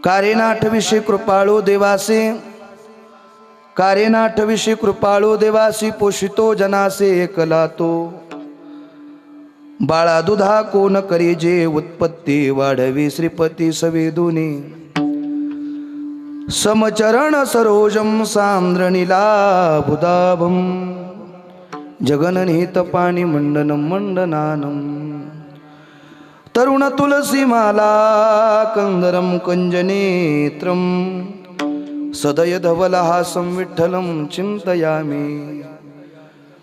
कारेनाठविषयी कृपाळू देवासे, कारेनाठविषयी कृपाळू देवासी, पोषितो जनासे एकला तो. बाळा दुधा कोण करी जे, उत्पत्ती वाढवी श्रीपती सवेदुनी. समचरण सरोजम सांद्रणीला बुदाभम, जगननिहित पाणी मंडनम मंडनानम. तरुण तुलसी माला कंदरम कंजनेत्रम, सदय धवलहासं विठ्ठलं चिंतयामि.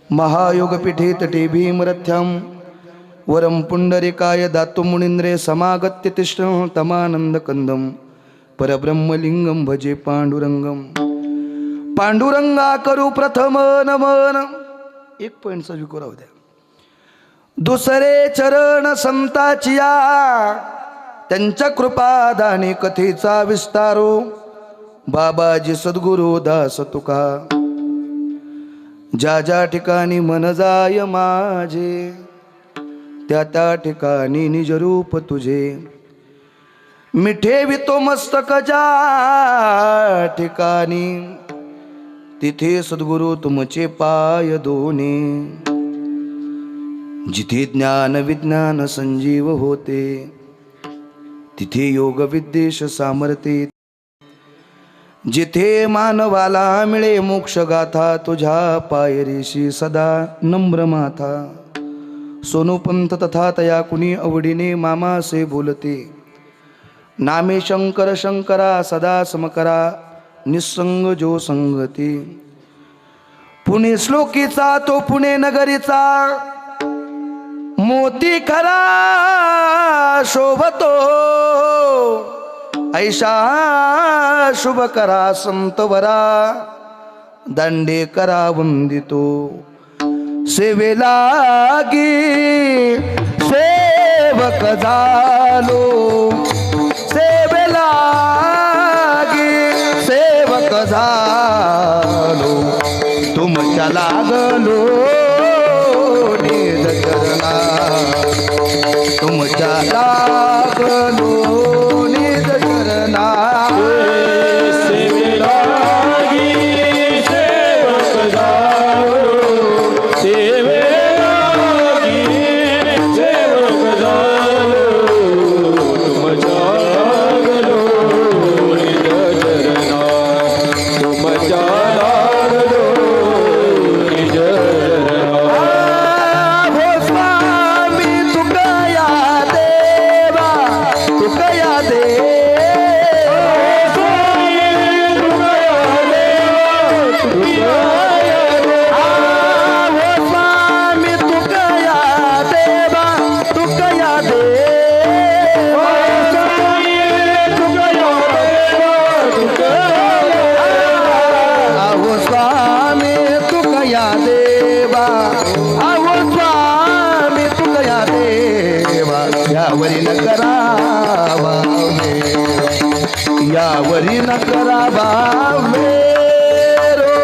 महायोगपीठे तटे भीमरथ्यां, वरं पुंडरीकाय दातु मुनीन्द्रे समागत्य तिष्ठं तमानंदकंदं. परब्रह्मलिंगं भजे पांडुरंगं. पांडुरंगा करू प्रथम नमन. 1 पॉइंट सजू राहू द्या. दुसरे चरण संताचिया, त्यांच्या कृपादानी कथेचा विस्तारो. बाबाजी सद्गुरु दास तुका, ज्या ज्या ठिकाणी मन जाय माझे, त्या त्या ठिकाणी निज रूप तुझे. मिठे वितो मस्तक ज्या ठिकाणी, तिथे सद्गुरु तुमचे पाय दोन्ही. जिथे ज्ञान विज्ञान संजीव होते, तिथे योग विद्येश सामर्थ्ये. जिथे मानवाला मिळे मोक्ष गाथा, तुझ्या पायरीशी सदा नम्र माथा. सोनूपंथ तथा तया कुणी आवडीने मामासे बोलते. नामे शंकर शंकरा सदा समकरा, निसंग जो संगती. पुणे श्लोकीचा तो पुणे नगरीचा, मोती खरा शोभतो. ऐशा शुभ करा संतवरा, दांडे करा वंदितो. सेवेला गी सेवक झालो, सेवेला गी सेवक झालो. तुमच्या लागलो निज चरणा, तुमच्या लागलो निज चरणा. सेवेला गी सेवक झालो, सेवेला गी सेवक झालो. तुमच्या लागलो निज चरणा, तुमच्या लागलो निज चरणा. यावरी न करावा यावरी न करावा वेरो.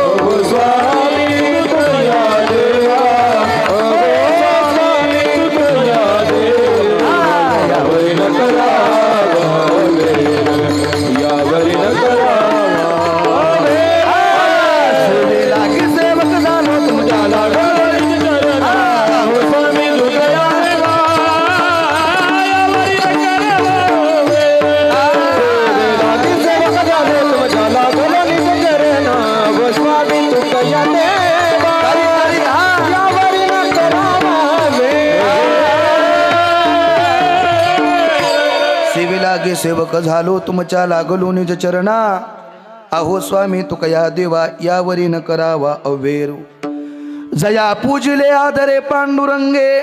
स्वामी तुझ्या देवा, स्वामी तुझ्या देवा. यावरी न करावा वेर, यावरी न करावा वेर. सेवेला गी सेवक झालो, तुमच्या लागलो निज चरणा. स्वामी तुझ्या देवा, यावरी न करावा वेर. सेवेला गी सेवक झालो, तुमच्या लागलो निज चरणा. स्वामी तुझ्या देवा, यावरी न करावा वेर. सेवेला गे सेवक झालो, तुमच्या लागलो निज चरणा. अहो स्वामी तुकया देवा, यावरी न करावा अवेरू. जया पूजिले आदरे पांडुरंगे,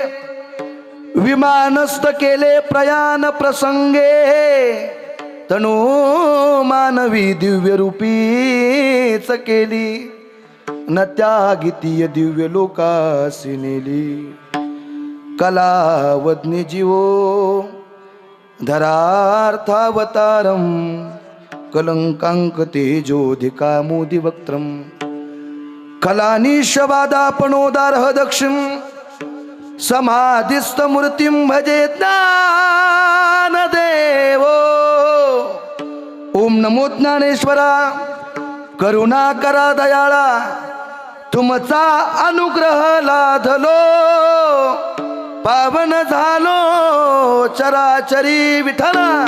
विमानस्थ केले प्रयाण प्रसंगे. तनु मानवी दिव्य रूपीच केली, न त्यागितीय दिव्य लोकासी नेली. कलावज्ञ जीवो धरार्थावतारम, कलंकांक तेजोधिकामोदि वक्त्रम. कलानिशवादापणोदारह दक्षिण, समाधिस्थ मूर्तिं भजे ज्ञानदेवो. नमो ज्ञानेश्वरा करुणा करा दयाळा तुमचा अनुग्रह लाधलो पावन झालो चराचरी विठ्ठला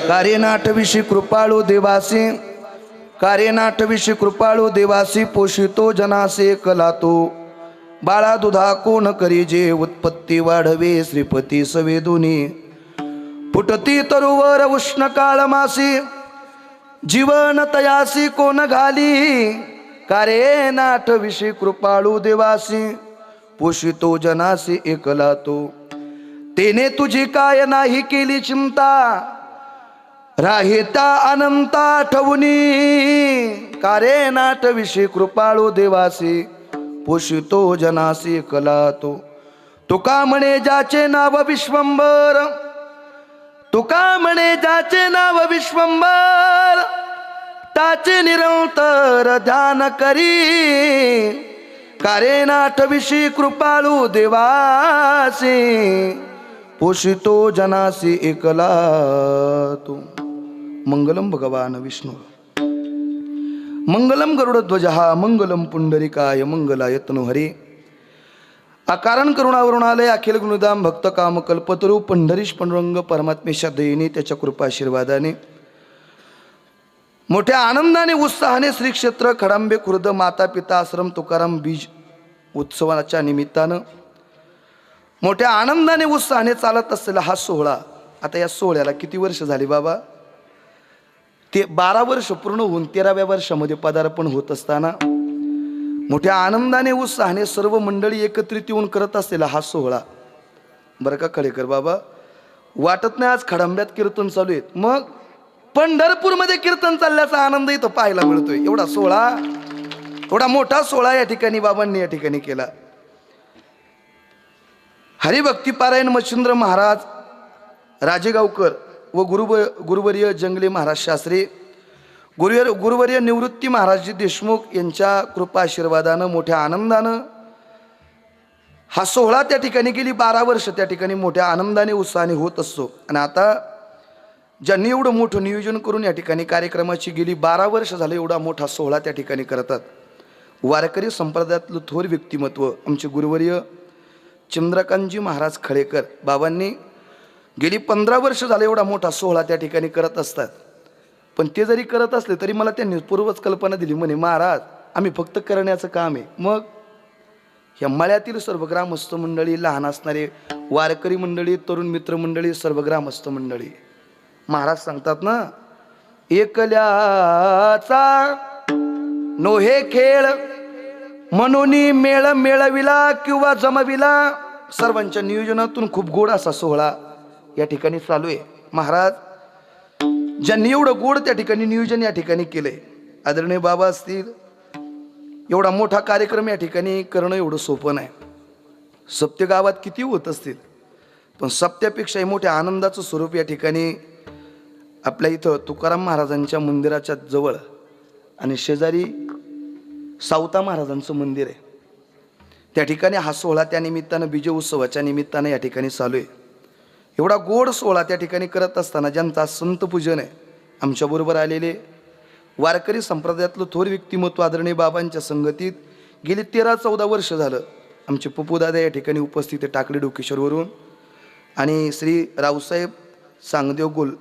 कार्यनाटविषयी कृपाळू देवासी कार्यनाटविषयी कृपाळू देवासी पोषितो जनासे कलातो बाळा दुधा कोण करी जे उत्पत्ती वाढवे श्रीपती सवेदुनी फुटती तरुवर उष्ण काळ मासी जीवन तयासी कोण घाली कारे नाट विषयी कृपाळू देवासी पोषितो जनासी एकला तो तेने तुझी काय नाही केली चिंता राहिता अनंता ठवुनी कारे नाट विषयी कृपाळू देवासी पोषितो जनासी एकला तो तुका म्हणे ज्याचे नाव विश्वंभर तुका म्हणे ज्याचे नाव विश्वंभर त्याचे निरंतर ध्यान करी कारेनाथ विषयी कृपाळू देवासी पोषितो जनासी एकला तो मंगलम भगवान विष्णू मंगलम गरुडध्वजः मंगलम पुंडरीकाय मंगलाय तनोहरी अकारण करुणावरुणालय अखिल गुणधाम भक्त काम कल्पतरू पंढरीश पांडुरंग परमात्मेच्या दयेने त्याच्या कृपाशीर्वादाने मोठ्या आनंदाने उत्साहाने श्री क्षेत्र खडांबे खुर्द माता पिता आश्रम तुकाराम बीज उत्सवाच्या निमित्तानं मोठ्या आनंदाने उत्साहाने चालत असलेला हा सोहळा आता या सोहळ्याला किती वर्ष झाली बाबा ते 12 वर्ष पूर्ण होऊन 13व्या वर्षामध्ये पदार्पण होत असताना मोठ्या आनंदाने उत्साहाने सर्व मंडळी एकत्रित येऊन करत असलेला हा सोहळा बरं का खडेकर बाबा वाटत नाही आज खडांब्यात कीर्तन चालू आहेत मग पंढरपूरमध्ये कीर्तन चालल्याचा आनंद इथं पाहायला मिळतोय एवढा सोहळा एवढा मोठा सोहळा या ठिकाणी बाबांनी या ठिकाणी केला हरिभक्ती पारायण मच्छिंद्र महाराज राजेगावकर व गुरुवर्य जंगले महाराज शास्त्री गुरुवर्य निवृत्ती महाराजजी देशमुख यांच्या कृपा आशीर्वादानं मोठ्या आनंदानं हा सोहळा त्या ठिकाणी गेली 12 वर्ष त्या ठिकाणी मोठ्या आनंदाने उत्साहाने होत असतो आणि आता ज्यांनी एवढं मोठं नियोजन करून या ठिकाणी कार्यक्रमाची गेली 12 वर्ष झाले एवढा मोठा सोहळा त्या ठिकाणी करतात वारकरी संप्रदायातलं थोर व्यक्तिमत्व आमचे गुरुवर्य चंद्रकांतजी महाराज खळेकर बाबांनी गेली 15 वर्ष झाले एवढा मोठा सोहळा त्या ठिकाणी करत असतात पण ते जरी करत असले तरी मला त्यांनी पूर्वच कल्पना दिली म्हणे महाराज आम्ही फक्त करण्याचं काम आहे मग ह्या मळ्यातील सर्व ग्रामस्थ मंडळी लहान असणारे वारकरी मंडळी तरुण मित्र मंडळी सर्व ग्रामस्थ मंडळी महाराज सांगतात ना एकल्याचा नोहे खेळ म्हणून मेळ मेळविला किंवा जमविला सर्वांच्या नियोजनातून खूप गोड असा सोहळा या ठिकाणी चालू आहे महाराज ज्यांनी एवढं गोड त्या ठिकाणी नियोजन या ठिकाणी केलंय आदरणीय बाबा असतील एवढा मोठा कार्यक्रम या ठिकाणी करणं एवढं सोपं नाही सप्त्य गावात किती होत असतील पण सप्त्यापेक्षाही मोठ्या आनंदाचं स्वरूप या ठिकाणी आपल्या इथं तुकाराम महाराजांच्या मंदिराच्या जवळ आणि शेजारी सावता महाराजांचं मंदिर आहे त्या ठिकाणी हा सोहळा त्या निमित्तानं विजय उत्सवाच्या निमित्तानं या ठिकाणी चालू आहे एवढा गोड सोहळा त्या ठिकाणी करत असताना ज्यांचा संत पूजन आहे आमच्याबरोबर आलेले वारकरी संप्रदायातलं थोर व्यक्तिमत्व आदरणीय बाबांच्या संगतीत गेली 13-14 वर्ष झालं आमचे पप्पूदादा या ठिकाणी उपस्थित आहे टाकळी डोकेश्वरवरून आणि श्री रावसाहेब सांगदेव गोल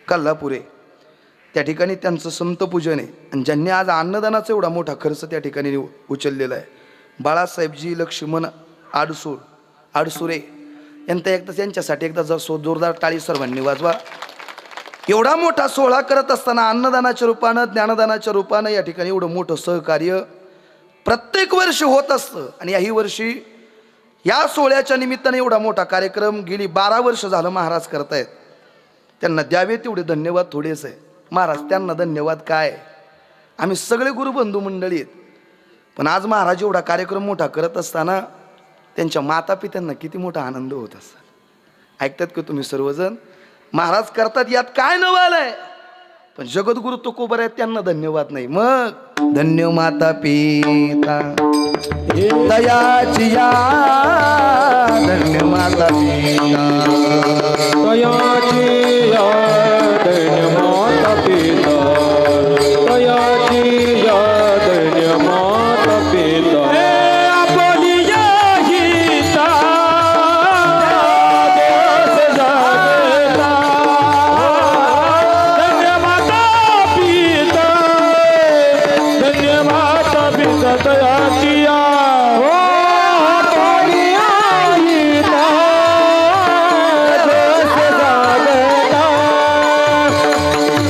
कल्लापुरे त्या ठिकाणी त्यांचं संत पूजन आहे आणि ज्यांनी आज अन्नदानाचा एवढा मोठा खर्च त्या ठिकाणी उचललेला आहे बाळासाहेबजी लक्ष्मण आडसुरे यांच्यासाठी एकदा जोरदार टाळी सर्वांनी वाजवा एवढा मोठा सोहळा करत असताना अन्नदानाच्या रूपानं ज्ञानदानाच्या रूपानं या ठिकाणी एवढं मोठं सहकार्य प्रत्येक वर्षी होत असतं आणि याही वर्षी या सोहळ्याच्या निमित्ताने एवढा मोठा कार्यक्रम गेली 12 वर्ष झालं महाराज करतायत त्यांना द्यावे तेवढे धन्यवाद थोडेच आहे महाराज त्यांना धन्यवाद काय आम्ही सगळे गुरुबंधू मंडळी आहेत पण आज महाराज एवढा कार्यक्रम मोठा करत असताना त्यांच्या मातापित्यांना किती मोठा आनंद होत असतात ऐकतात का तुम्ही सर्वजण महाराज करतात यात काय नवालय पण जगद्गुरु तुकोबर आहेत त्यांना धन्यवाद नाही मग धन्य माता पिता दयाची या धन्य माता माता पिता तयाची याद माता पिता तयाची याद माता पिता आपली गीता देश जागता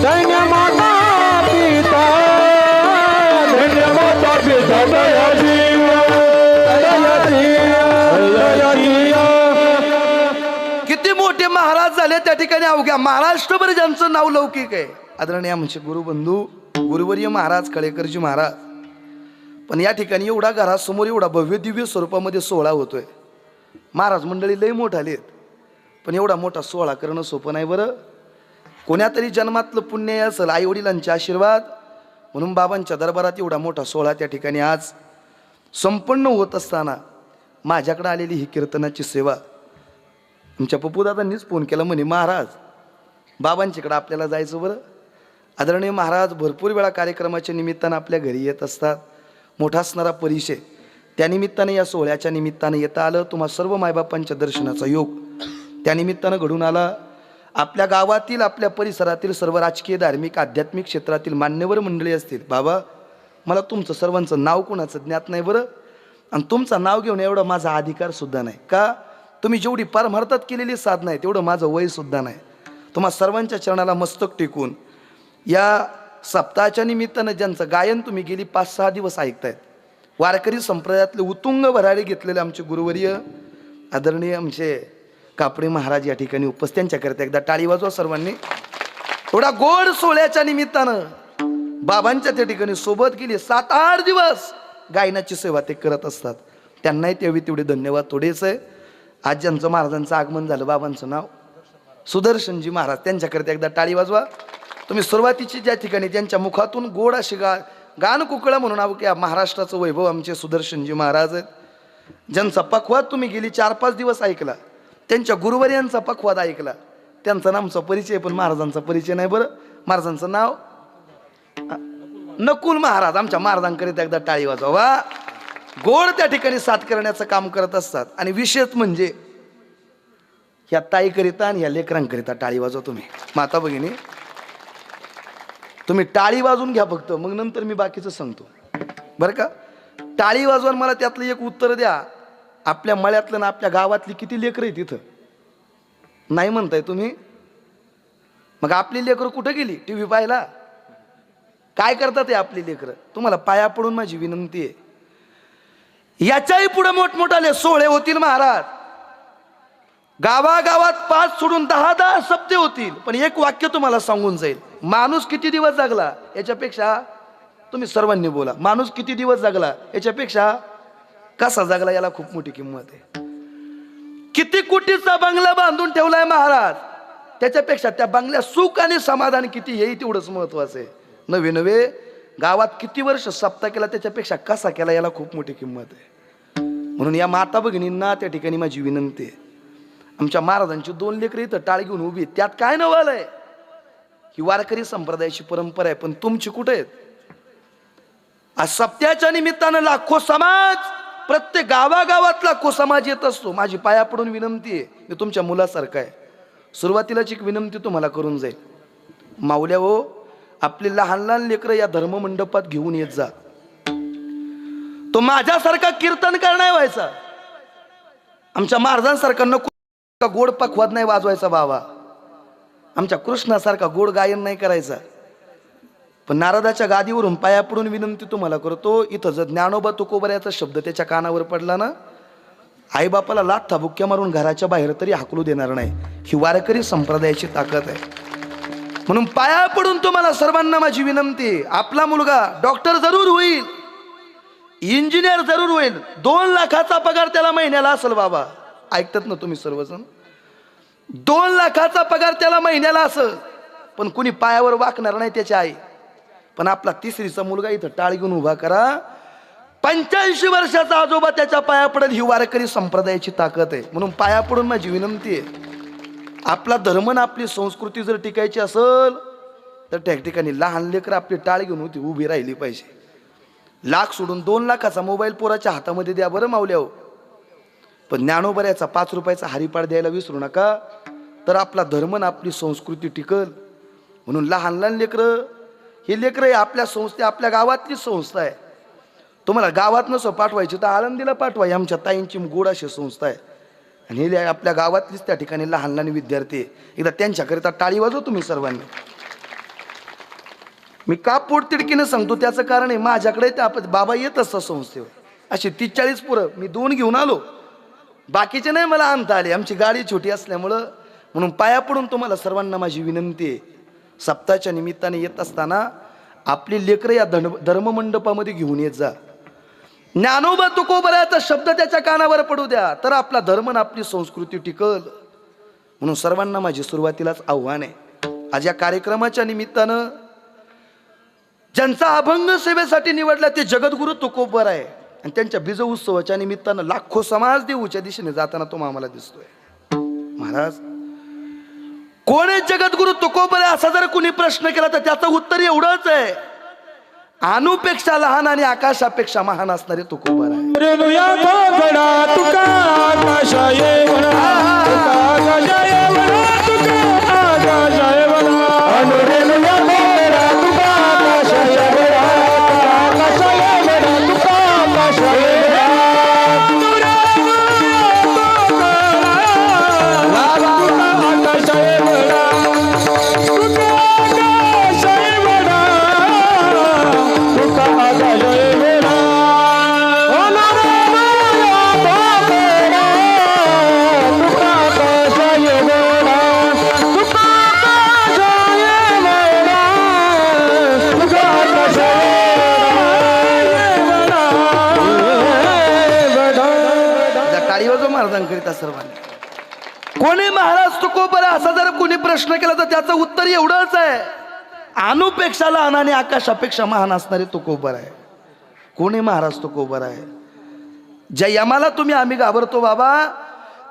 धन्य माता पिता तयाची किती मोठे महाराज झाले त्या ठिकाणी अवघ्या महाराष्ट्रभर ज्यांचं नाव लौकिक आहे आदरणीय आमचे गुरुबंधू गुरुवर्य महाराज कळेकरजी महाराज. पण या ठिकाणी एवढा घरासमोर एवढा भव्य दिव्य स्वरूपामध्ये सोहळा होतोय. महाराज मंडळी लई मोठ आलेत पण एवढा मोठा सोहळा करणं सोपं नाही बरं. कोण्यातरी जन्मातलं पुण्य असेल आई वडिलांचे आशीर्वाद म्हणून बाबांच्या दरबारात एवढा मोठा सोहळा त्या ठिकाणी आज संपन्न होत असताना माझ्याकडे आलेली ही कीर्तनाची सेवा आमच्या पप्पूदादांनीच फोन केला म्हणे महाराज बाबांच्याकडे आपल्याला जायचं बरं. आदरणीय महाराज भरपूर वेळा कार्यक्रमाच्या निमित्तानं आपल्या घरी येत असतात. मोठा असणारा परिचय त्यानिमित्ताने या सोहळ्याच्या निमित्तानं येता आलं. तुम्हा सर्व मायबापांच्या दर्शनाचा योग त्यानिमित्तानं घडून आला. आपल्या गावातील आपल्या परिसरातील सर्व राजकीय धार्मिक आध्यात्मिक क्षेत्रातील मान्यवर मंडळी असतील. बाबा मला तुमचं सर्वांचं नाव कोणाचं ज्ञात नाही बरं आणि तुमचं नाव घेऊन एवढा माझा अधिकार सुद्धा नाही. का तुम्ही जेवढी परमार्थात केलेली साधना आहे तेवढं माझं वय सुद्धा नाही. तुम्हा सर्वांच्या चरणाला मस्तक टेकून या सप्ताहाच्या निमित्तानं ज्यांचं गायन तुम्ही गेली 5-6 दिवस ऐकतायत वारकरी संप्रदायातले उतुंग भरारी घेतलेले आमचे गुरुवर्य आदरणीय आमचे कापडे महाराज या ठिकाणी उपस्थित त्यांच्याकरता एकदा टाळी वाजवा सर्वांनी. थोडा गोड सोहळ्याच्या निमित्तानं बाबांच्या त्या ठिकाणी सोबत गेली 7-8 दिवस गायनाची सेवा ते करत असतात. त्यांनाही त्यावेळी तेवढे धन्यवाद थोडेच आहे. आज ज्यांचं महाराजांचं आगमन झालं बाबांचं नाव सुदर्शनजी महाराज त्यांच्याकरता एकदा टाळी वाजवा. तुम्ही सुरुवातीची ज्या ठिकाणी ज्यांच्या मुखातून गोड अशी गान कुकळा म्हणून अवघ्या महाराष्ट्राचं वैभव आमचे सुदर्शनजी महाराज आहेत. ज्यांचा पखवाद तुम्ही गेली 4-5 दिवस ऐकला त्यांच्या गुरुवर्यांचा पखवाद ऐकला त्यांचा नामचा परिचय पण महाराजांचा परिचय नाही बरं. महाराजांचं नाव नकुल महाराज आमच्या महाराजांकरिता एकदा टाळी वाजवा. गोड त्या ठिकाणी साथ करण्याचं काम करत असतात आणि विशेष म्हणजे ह्या ताईकरिता आणि ह्या लेकरांकरिता टाळी वाजवा. तुम्ही माता भगिनी तुम्ही टाळी वाजून घ्या फक्त मग नंतर मी बाकीचं सांगतो बरं का. टाळी वाजवून मला त्यातलं एक उत्तर द्या. आपल्या मळ्यातलं ना आपल्या गावातली किती लेकरं आहेत तिथं नाही म्हणताय तुम्ही. मग आपली लेकरं कुठं गेली टी व्ही पाहायला काय करतात ते आपली लेकरं. तुम्हाला पाया पडून माझी विनंती आहे याच्याही पुढे मोठमोठाले सोहळे होतील महाराज. गावागावात 5 सोडून 10-10 सप्ते होतील. पण एक वाक्य तुम्हाला सांगून जाईल माणूस किती दिवस जगला याच्यापेक्षा तुम्ही सर्वांनी बोला माणूस किती दिवस जगला याच्यापेक्षा कसा जगला याला खूप मोठी किंमत आहे. किती कोटीचा बंगला बांधून ठेवलाय महाराज त्याच्यापेक्षा त्या बंगल्यात सुख आणि समाधान किती हेही तेवढंच महत्वाचं आहे. नवे गावात किती वर्ष सप्ताह केला त्याच्यापेक्षा कसा केला याला खूप मोठी किंमत आहे. म्हणून या माता भगिनींना त्या ठिकाणी माझी विनंती आहे. आमच्या महाराजांची 2 लेकरं इथं टाळ घेऊन उभी त्यात काय नवलंय. ही वारकरी संप्रदायाची परंपरा आहे पण तुमची कुठे आहेत. आज सप्त्याच्या निमित्तानं लाखो समाज प्रत्येक गावागावात लाखो समाज येत असतो. माझी पाया पडून विनंती आहे मी तुमच्या मुलासारखा आहे. सुरुवातीलाच एक विनंती तुम्हाला करून जाईल माऊल्या हो आपली लहान लहान लेकरं या धर्ममंडपात घेऊन येत जा. तो माझ्यासारखा कीर्तन करणार व्हायचा आमच्या महाराजांसारखा नको गोड पखवाद नाही वाजवायचा बाबा. आमच्या कृष्णासारखा गोड गायन नाही करायचा. पण नारदाच्या गादीवरून पाया पडून विनंती तुम्हाला करतो इथं जर ज्ञानोबा तुकोबऱ्याचा शब्द त्याच्या कानावर पडला ना आईबापाला लाथा बुक्क्या मारून घराच्या बाहेर तरी हाकलू देणार नाही. ही वारकरी संप्रदायाची ताकद आहे. म्हणून पाया पडून तुम्हाला सर्वांना माझी विनंती आपला मुलगा डॉक्टर जरूर होईल इंजिनियर जरूर होईल 2 लाखाचा पगार त्याला महिन्याला असेल बाबा. ऐकतात ना तुम्ही सर्वजण 2 लाखाचा पगार त्याला महिन्याला असेल पण कुणी पायावर वाकणार नाही त्याची आई. पण आपला 3रीचा मुलगा इथं टाळ घेऊन उभा करा 85 वर्षाचा आजोबा त्याच्या पाया पडेल, ही वारकरी संप्रदायाची ताकद आहे. म्हणून पाया पडून माझी विनंती आहे, आपला धर्म आणि आपली संस्कृती जर टिकायची असेल तर त्या ठिकाणी लहान लेकरं आपली टाळ घेऊन होती उभी राहिली पाहिजे. लाख सोडून 2 लाखाचा मोबाईल पोराच्या हातामध्ये द्या बरं मावल्या हो, पण ज्ञानोबऱ्याचा 5 रुपयाचा हरिपाठ द्यायला विसरू नका, तर आपला धर्म आणि आपली संस्कृती टिकल. म्हणून लहान लहान लेकरं, हे लेकरं आहे आपल्या संस्थे, आपल्या गावातली संस्था आहे. तुम्हाला गावात नसो पाठवायची तर आळंदीला पाठवा, आमच्या ताईंची गोड अशी संस्था आहे. आणि हे आपल्या गावातलीच त्या ठिकाणी लहान लहान विद्यार्थी आहे. एकदा त्यांच्याकरिता टाळी वाजव तुम्ही सर्वांनी. मी का पोटतिडकीनं सांगतो त्याचं कारण आहे, माझ्याकडे त्या बाबा येत असतात संस्थेवर अशी 30-40 पोरं, मी 2 घेऊन आलो, बाकीचे नाही मला आणता आले, आमची गाडी छोटी असल्यामुळं. म्हणून पाया पडून तुम्हाला सर्वांना माझी विनंती आहे, सप्ताहाच्या निमित्ताने येत असताना आपली लेकरं या धर्ममंडपामध्ये घेऊन येत जा. ज्ञानोबा तुकोबरायाचा शब्द त्याच्या कानावर पडू द्या, तर आपला धर्म आणि आपली संस्कृती टिकल. म्हणून सर्वांना माझी सुरुवातीलाच आव्हान आहे, आज या कार्यक्रमाच्या निमित्तानं ज्यांचा अभंग सेवेसाठी निवडला ते जगद्गुरु तुकोबराय आहे, आणि त्यांच्या बीज उत्सवाच्या निमित्तानं लाखो समाज देऊच्या दिशेने जाताना तो आम्हाला दिसतोय. महाराज, कोण आहे जगद्गुरु तुकोबराय असा जर कुणी प्रश्न केला तर त्याचं उत्तर एवढंच आहे, अणुपेक्षा लहान आणि आकाशापेक्षा महान असणारे तुकोबराय. रेणुया घोगडा तुका आकाशा येवला, तुका आकाशा येवला, तुका आकाशा येवला. रेणुया घोगडा तुका आकाशा येवला, तुका आकाशा येवला, तुका आकाशा येवला. तुका आकाशा येवला, तुका आकाशा येवला, तुका आकाशा येवला. करिता सर्वांनी, कोणी महाराज तुकोबराय असा जर कोणी प्रश्न केला तर त्याचं उत्तर एवढंच आहे, अणुपेक्षा लहान आणि आकाशापेक्षा महान असणारे तुकोबराय. कोणी महाराज तुकोबराय? ज्या यमाला तुम्ही आम्ही घाबरतो बाबा,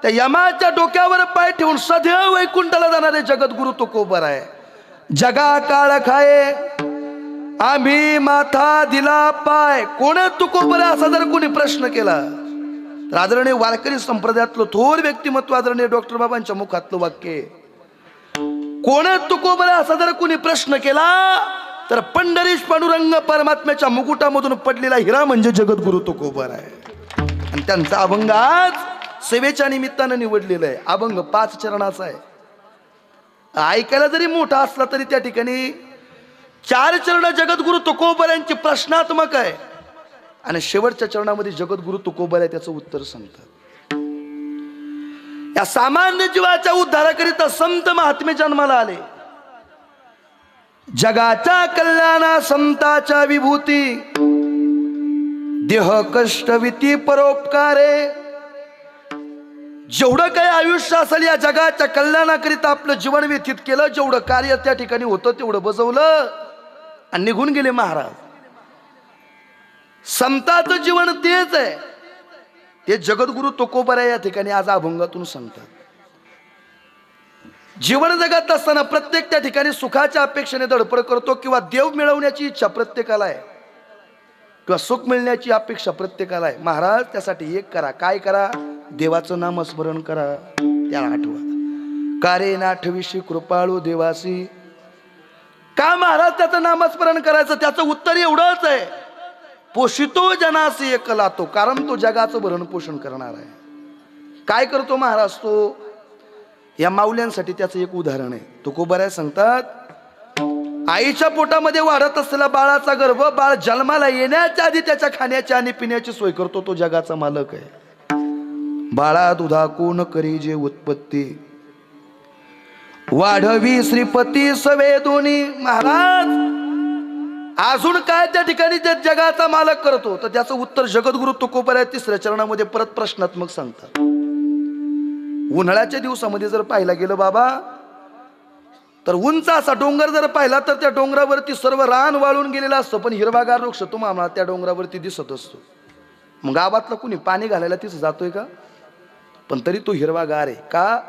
त्या यमाच्या डोक्यावर पाय ठेवून सदैव वैकुंठाला जाणारे जगद्गुरु तुकोबराय. जगा काळ खाये आम्ही माथा दिला पाय. कोण तुकोबराय असा जर कोणी प्रश्न केला तर आदरणीय वारकरी संप्रदायातलं थोर व्यक्तिमत्व आदरणीय डॉक्टर बाबांच्या मुखातलं वाक्य, कोण तुकोबराय असा जर कोणी प्रश्न केला तर पंढरीश पांडुरंग परमात्म्याच्या मुकुटामधून पडलेला हिरा म्हणजे जगद्गुरु तुकोबराय. आणि त्यांचा अभंग आज सेवेच्या निमित्तानं निवडलेला आहे. अभंग 5 चरणाचा आहे. ऐकायला जरी मोठा असला तरी त्या ठिकाणी 4 चरण जगद्गुरु तुकोबरायांची प्रश्नात्मक आहे, आणि शेवटच्या चरणामध्ये जगद्गुरु तुकोबराय त्याचं उत्तर सांगतात. या सामान्य जीवाच्या उद्धाराकरिता संत महात्मे जन्माला आले. जगाच्या कल्याणा संताच्या विभूती, देह कष्ट विती परोपकारे. जेवढं काही आयुष्य असेल या जगाच्या कल्याणाकरिता आपलं जीवन व्यतीत केलं, जेवढं कार्य त्या ठिकाणी होतं तेवढं बजवलं आणि निघून गेले महाराज. संताचं जीवन तेच आहे, ते जगद्गुरु तुकोबराय या ठिकाणी आज अभंगातून सांगतात. जीवन जगत असताना प्रत्येक त्या ठिकाणी सुखाच्या अपेक्षेने धडपड करतो, किंवा देव मिळवण्याची इच्छा प्रत्येकाला आहे, किंवा सुख मिळण्याची अपेक्षा प्रत्येकाला आहे. महाराज त्यासाठी एक करा, काय करा? देवाचं नामस्मरण करा, त्याला आठवा. कारे नाठविशी कृपाळू देवासी. का महाराज त्याचं नामस्मरण करायचं? त्याचं उत्तर एवढंच आहे, पोषितो जनासी एकला तो, कारण तो जगाचं भरण पोषण करणार आहे. काय करतो महाराज तो? या माऊल्यांसाठी त्याचं एक उदाहरण आहे. तुकोबराय सांगतात, आईच्या पोटामध्ये वाढत असलेला बाळाचा गर्भ, बाळ जन्माला येण्याच्या आधी त्याच्या खाण्याची आणि पिण्याची सोय करतो, तो जगाचा मालक आहे. बाळा दुधा कोण करी जे उत्पत्ती, वाढवी श्रीपती सवे दोन्ही. महाराज अजून काय त्या ठिकाणी जे जगाचा मालक करतो? तर त्याचं उत्तर जगद्गुरु तुकोबराय 3ऱ्या चरणामध्ये परत प्रश्नात्मक सांगतात. उन्हाळ्याच्या दिवसामध्ये जर पाहायला गेलं बाबा, तर उंच असा डोंगर जर पाहिला तर त्या डोंगरावरती सर्व रान वाळून गेलेला असतो, पण हिरवागार वृक्ष तुम्हाला त्या डोंगरावरती दिसत असतो. मग गावातलं कुणी पाणी घालायला तिथं जातोय का? पण तरी तो हिरवागार आहे का?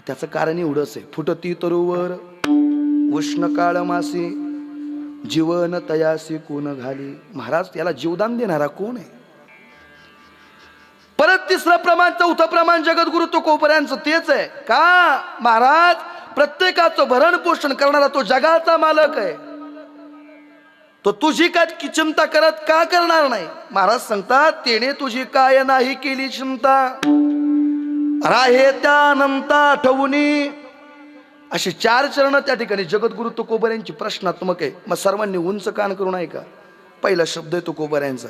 त्याचं कारण एवढंच आहे, फुटती तरुवर उष्ण काळ मासी जीवन तयासी कोण घाली. महाराज याला जीवदान देणारा कोण आहे? परत तिसरं प्रमाण, चौथं प्रमाण जगद्गुरु तुकोबऱ्यांचं तेच आहे का? महाराज प्रत्येकाचं भरण पोषण करणारा तो जगाचा मालक आहे. तो तुझी काय चिंता करत का करणार नाही? महाराज सांगतात, तेने तुझी काय नाही केली चिंता, राहे त्या अनंता आठवणी. अशी 4 चरण त्या ठिकाणी जगद्गुरु तुकोबऱ्यांची प्रश्नात्मक आहे. मग सर्वांनी उंच कान करून ऐका. पहिला शब्द आहे तुकोबऱ्यांचा,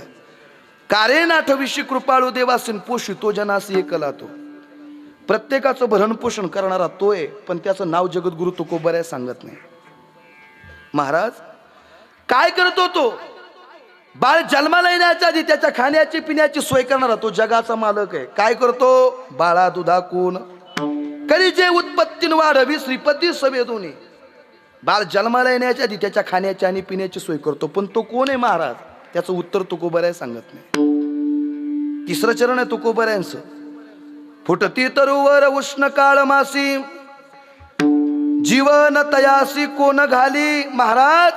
कारे नाठविशी कृपाळू देवासीन पोषितो जनासी एकला तो. प्रत्येकाचं भरण पोषण करणारा तो आहे, पण त्याचं नाव जगद्गुरु तुकोबऱ्या सांगत नाही. महाराज काय करतो तो? बाळ जन्माला येण्याच्या आधी त्याच्या खाण्याची पिण्याची सोय करणारा तो जगाचा मालक आहे. काय करतो? बाळा दुधा कोण करी जे उत्पत्तीन वाढवी श्रीपती सवेदोनी. बाळ जन्माला येण्याच्या आधी त्याच्या खाण्याची आणि पिण्याची सोय करतो, पण तो कोण आहे महाराज? त्याचं उत्तर तुकोबऱ्या सांगत नाही. तिसरं चरण आहे तुकोबऱ्यांचं, फुटती तरुवर उष्ण काळ मासी जीवन तयासी कोण घाली. महाराज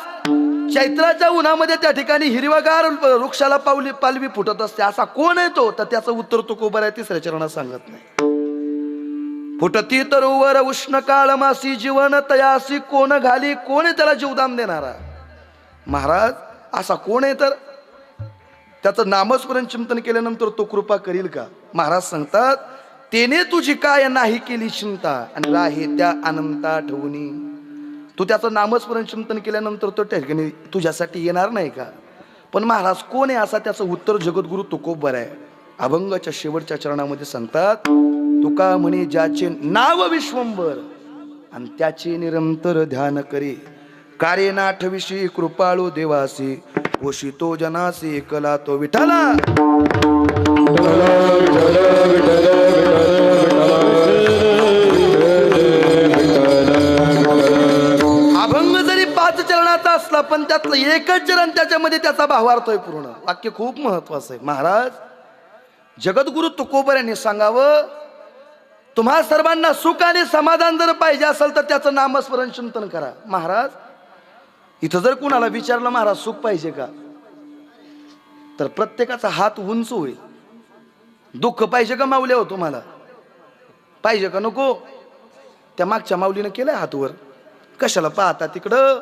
चैत्राच्या उन्हामध्ये त्या ठिकाणी हिरवागार वृक्षाला पालवी फुटत असते, असा कोण आहे तो? तर त्याचं उत्तर तुकोबऱ्या तिसऱ्या चरणात सांगत नाही. फुटती तरुवर उष्ण काळ मासी जीवन तयासी कोण घाली. कोण आहे त्याला जीवदान देणारा? महाराज असा कोण आहे? तर त्याचं नामस्मरण चिंतन केल्यानंतर तो कृपा करील का? महाराज सांगतात, तेने तुझी काय नाही केली चिंता आणि राहे त्या अनंता ठेवणी. तू त्याचं नामस्मरण चिंतन केल्यानंतर तो त्या ठिकाणी तुझ्यासाठी येणार नाही का? पण महाराज कोण आहे असा? त्याचं उत्तर जगद्गुरु तुकोबऱ्या आहे. अभंगाच्या शेवटच्या चरणामध्ये सांगतात, तुका म्हणे ज्याचे नाव विश्वंभर आणि त्याचे निरंतर ध्यान करे, कार्य नाठविषयी कृपाळू देवासी पोषितो जनासी एकला तो विठाला. अभंग जरी 5 चरणाचा असला पण त्यातलं एकच चरण त्याच्यामध्ये त्याचा भावार्थ आहे पूर्ण. वाक्य खूप महत्वाचं आहे. महाराज जगद्गुरु तुकोबऱ्यांनी सांगावं, तुम्हा सर्वांना सुख आणि समाधान जर पाहिजे असेल तर त्याचं नामस्मरण चिंतन करा. महाराज इथं जर कुणाला विचारलं, महाराज सुख पाहिजे का? तर प्रत्येकाचा हात उंच होईल. दुःख पाहिजे का माऊली? हो तुम्हाला पाहिजे का नको? त्या मागच्या माऊलीनं केलंय हातवर. कशाला पाहता तिकडं?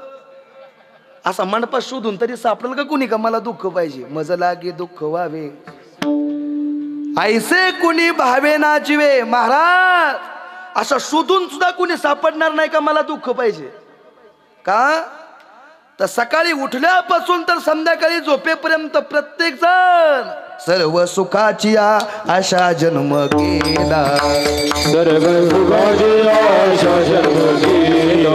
असा मंडपात शोधून तरी सापडेल का कुणी का मला दुःख पाहिजे? मज लागे दुःख व्हावे ऐसे कुणी भावे ना जीवे. महाराज असा शोधून सुद्धा कुणी सापडणार नाही का मला दुःख पाहिजे का? तर सकाळी उठल्यापासून तर संध्याकाळी झोपेपर्यंत प्रत्येक जण सर्व सुखाची आशा जन्म केला, सर्व सुखाची आशा जन्म केला.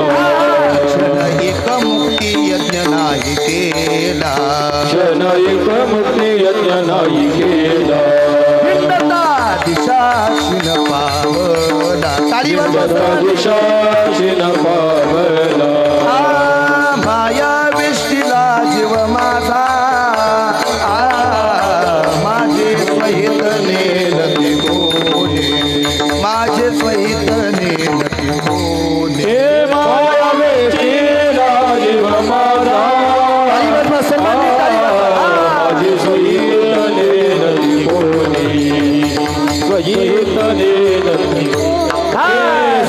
एक मुक्ती यज्ञ नाही केला, क्षण एक मुक्ती यज्ञ नाही केला. दिशा शिन पावला. दिशा शिन पावला. माया वेष्टीला जीव माझा माझे सहित नेलती कोणे, माझे सहित नेलती कोणे. हे माया वेष्टीला जीव माझा माझे सहित नेलती कोणी, सहित नेलती.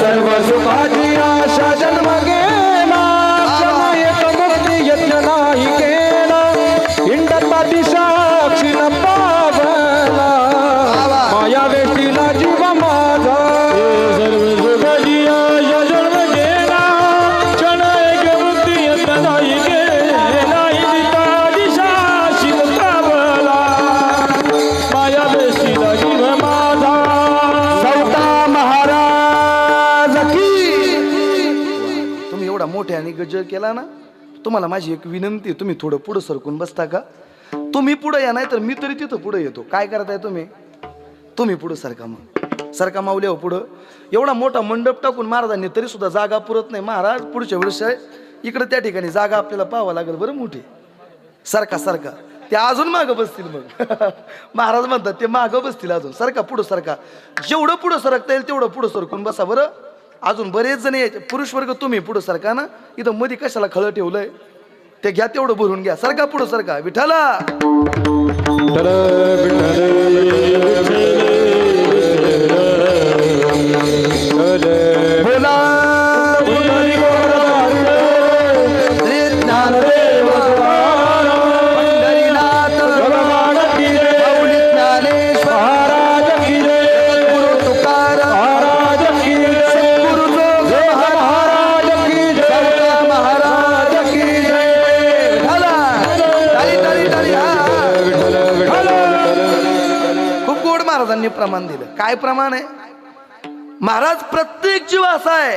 सर्व सुखाची आशा जन्म गेला, एक मुक्ती यज्ञ नाही केला. इंडता दिशा क्षीण पावला, माया वेष्टीला जीव माझा. सर्व सुखाची आशा जन्म गेला, क्षण एक मुक्ती यज्ञ नाही केला. इंडता दिशा क्षीण पावला, माया वेष्टीला जीव माझा. सौता महाराज की. तुम्ही एवढा मोठ्याने गजर केला ना, तुम्हाला माझी एक विनंती आहे, तुम्ही थोडं पुढं सरकून बसता का? तुम्ही पुढं या, नाही तर मी तरी तिथं पुढं येतो. काय करताय तुम्ही? तुम्ही पुढं सरका. मग सरका माऊली हो पुढं. एवढा मोठा मंडप टाकून महाराजांनी तरी सुद्धा जागा पुरत नाही. महाराज पुढच्या वेळेस इकडे त्या ठिकाणी जागा आपल्याला पाहावं लागेल बरं मोठी. सरका सरका. ते अजून मागं बसतील मग महाराज म्हणतात ते मागं बसतील अजून. सरका पुढं सरका, जेवढं पुढं सरकता येईल तेवढं पुढं सरकून बसा बरं. अजून बरेच जण यायचे पुरुष वर्ग, तुम्ही पुढं सरका ना, इथं मध्ये कशाला खळं ठेवलंय ते घ्या, तेवढं भरून घ्या. सरका पुढं सरका. विठाला बोला प्रमाण दिलं. काय प्रमाण आहे महाराज? प्रत्येक जीव असा आहे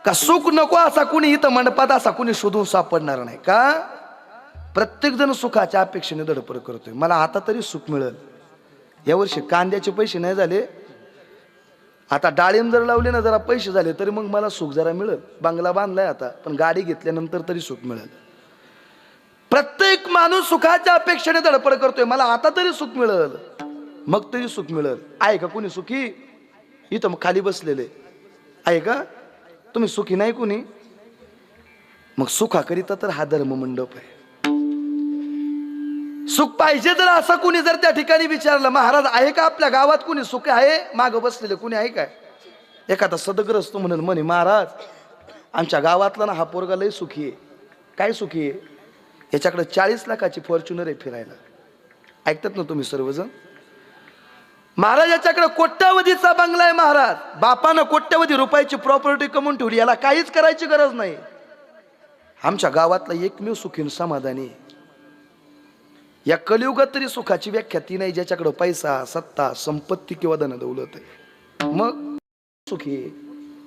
का सुख नको असा कुणी इथं मंडपात असा कुणी शोधून सापडणार नाही का? प्रत्येक जण सुखाच्या अपेक्षेने धडपड करतोय. मला आता तरी सुख मिळेल. यावर्षी कांद्याचे पैसे नाही झाले, आता डाळिंब जर लावले ना, जरा पैसे झाले तरी मग मला सुख जरा मिळेल. बंगला बांधलाय आता, पण गाडी घेतल्यानंतर तरी सुख मिळेल. प्रत्येक माणूस सुखाच्या अपेक्षेने धडपड करतोय. मला आता तरी सुख मिळेल, मग तरी सुख मिळेल. आहे का कुणी सुखी इथं? मग खाली बसलेले आहे का? तुम्ही सुखी नाही कुणी? मग सुखाकरिता तर हा धर्म मंडप आहे. सुख पाहिजे तर असं कुणी जर त्या ठिकाणी विचारलं, महाराज आहे का आपल्या गावात कुणी सुख आहे? माग बसलेले कुणी आहे काय? एखादा सदग्रस्त म्हणून म्हणे, महाराज आमच्या गावातला ना हा पोरगा लय सुखी आहे. काय सुखी आहे? याच्याकडे 40 लाखाची फॉर्च्युनर आहे फिरायला. ऐकतात ना तुम्ही सर्वजण? महाराज याच्याकडे कोट्यावधीचा बंगला आहे. महाराज बापानं कोट्यावधी रुपयाची प्रॉपर्टी कमवून ठेवली, याला काहीच करायची गरज नाही. आमच्या गावातला एकमेव सुखी समाधानी. या कलियुगात तरी सुखाची व्याख्या ती नाही ज्याच्याकडे पैसा, सत्ता, संपत्ती किंवा धन दौलत आहे. मग सुखी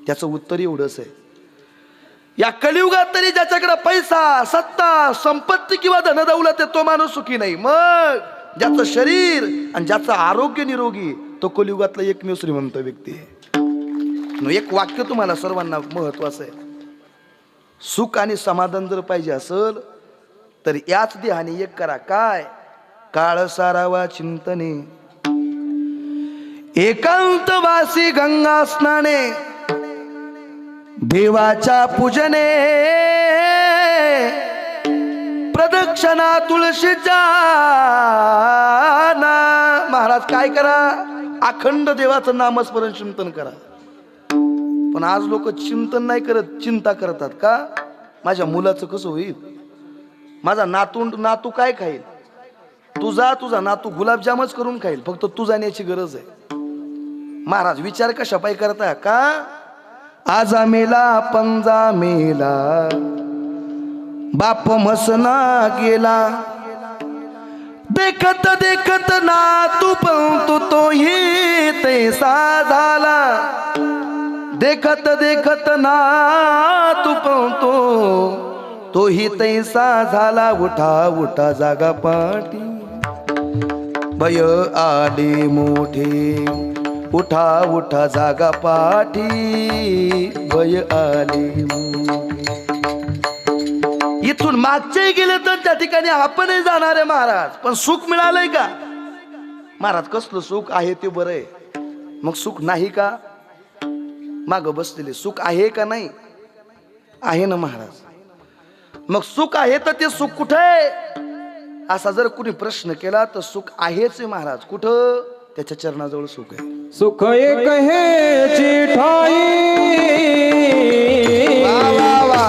त्याचं उत्तर एवढंच आहे, या कलियुगात तरी ज्याच्याकडे पैसा, सत्ता, संपत्ती किंवा धन दौलत आहे तो माणूस सुखी नाही. मग ज्याचं शरीर आणि ज्याचं आरोग्य निरोगी, तो कलियुगातला एकमेव श्रीमंत व्यक्ती आहे. एक वाक्य तुम्हाला सर्वांना महत्वाचं आहे. सुख आणि समाधान जर पाहिजे असेल तर याच देहाने एक करा. काय? काळ सारावा चिंतने, एकांतवासी गंगा स्नाने, देवाच्या पूजने, प्रदक्षिणा तुळशीच्या. महाराज काय करा? अखंड देवाचं नामस्मरण चिंतन करा. पण आज लोक चिंतन नाही करत, चिंता करतात. का? माझ्या मुलाचं कसं होईल, माझा नातू काय खाईल? तुझा नातू गुलाबजामच करून खाईल, फक्त तू जाण्याची गरज आहे. महाराज विचार कशा पायी करता? का आजा मेला पंजा मेला, बाप मसना गेला, देखत देखत नातू पण तोही तैसा झाला, देखत देखत नातू पण तोही तैसा झाला. उठा उठा जागा पाठी, भय आले मोठे, उठा उठा जागा पाठी, भय आले मोठे. इथून मागचे गेले तर त्या ठिकाणी आपणही जाणार आहे महाराज. पण सुख मिळालंय का? महाराज कसलं सुख आहे ते बरं आहे, मग सुख नाही का? माग बसलेले सुख आहे का? नाही आहे ना महाराज. मग सुख आहे तर ते सुख कुठे आहे असा जर कुणी प्रश्न केला तर सुख आहेच आहे महाराज. कुठं? त्याच्या चरणाजवळ सुख आहे. सुख एक हेची ठाई, वा वा वा.